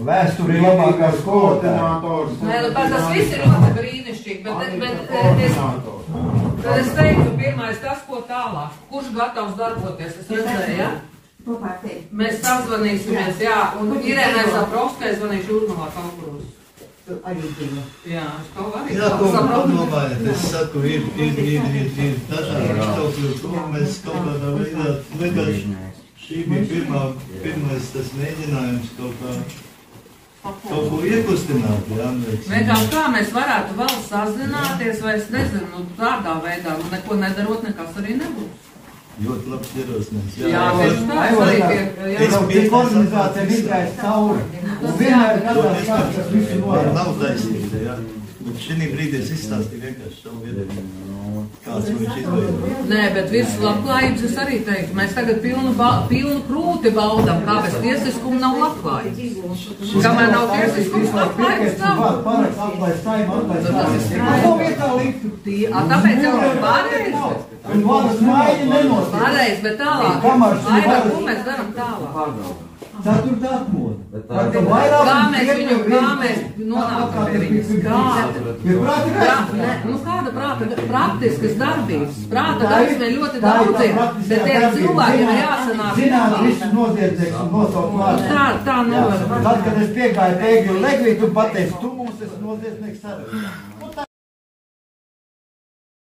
Vēsture ir labākās koordinātors. Nē, tas viss ir ļoti brīnišķīgi, bet es teiktu, pirmais tas, ko tālāk. Kurš gatavs darboties? Es redzēju, ja? Mēs sazvanīsimies, jā, un Irēnai Zaprovskai zvanīšu Jūrmalā Kalkurus. Arī zinu. Jā, es to arī. Jā, ko padomājiet, es saku, ir dažādi višķaukļi, ko mēs kaut kādā veidā, vienkārši šī bija pirmais tas mēģinājums kaut ko iekustināt, jā. Vienkārši kā mēs varētu vēl sazināties, vai es nezinu, tādā veidā, neko nedarot, nekas arī nebūs. Ļoti labs ierosinājums. Jā, tieši tā, es arī Tik organizācija izgājas cauri. Un vienmēr gadās kāds, kas visu norāda. Nav taisnība, jā. Bet šī brīdī es izstāstīju vienkārši savu viedokli. Kāds viņš izveidoja. Nē, bet virs labklājības es arī teiktu. Mēs tagad pilnu krūti baudam, kā bez tiesiskumu nav labklājības. Kamēr nav tiesiskums, labklājības nav. Pārēc atlaist saima, atlaist saima. Ko vietā liktu? Tāpēc jau ir pārējais. Un varas maiņa nenosīt. Pārējais, bet tālāk. Aira, ko mēs daram tālāk? Ceturtā atmoda. Kā mēs nonākam pie viņas? Kāda prāta? Praktiskas darbības. Prāta darbības mēs ļoti daudz ir, bet tiem cilvēkiem ir jāsanāk. Zināt, visu noziedzēks un nosaukt vārdu. Tā nevar. Tad, kad es piegāju Bēgļu Legvītu un pateicu, tu mums esi noziedznieks arī.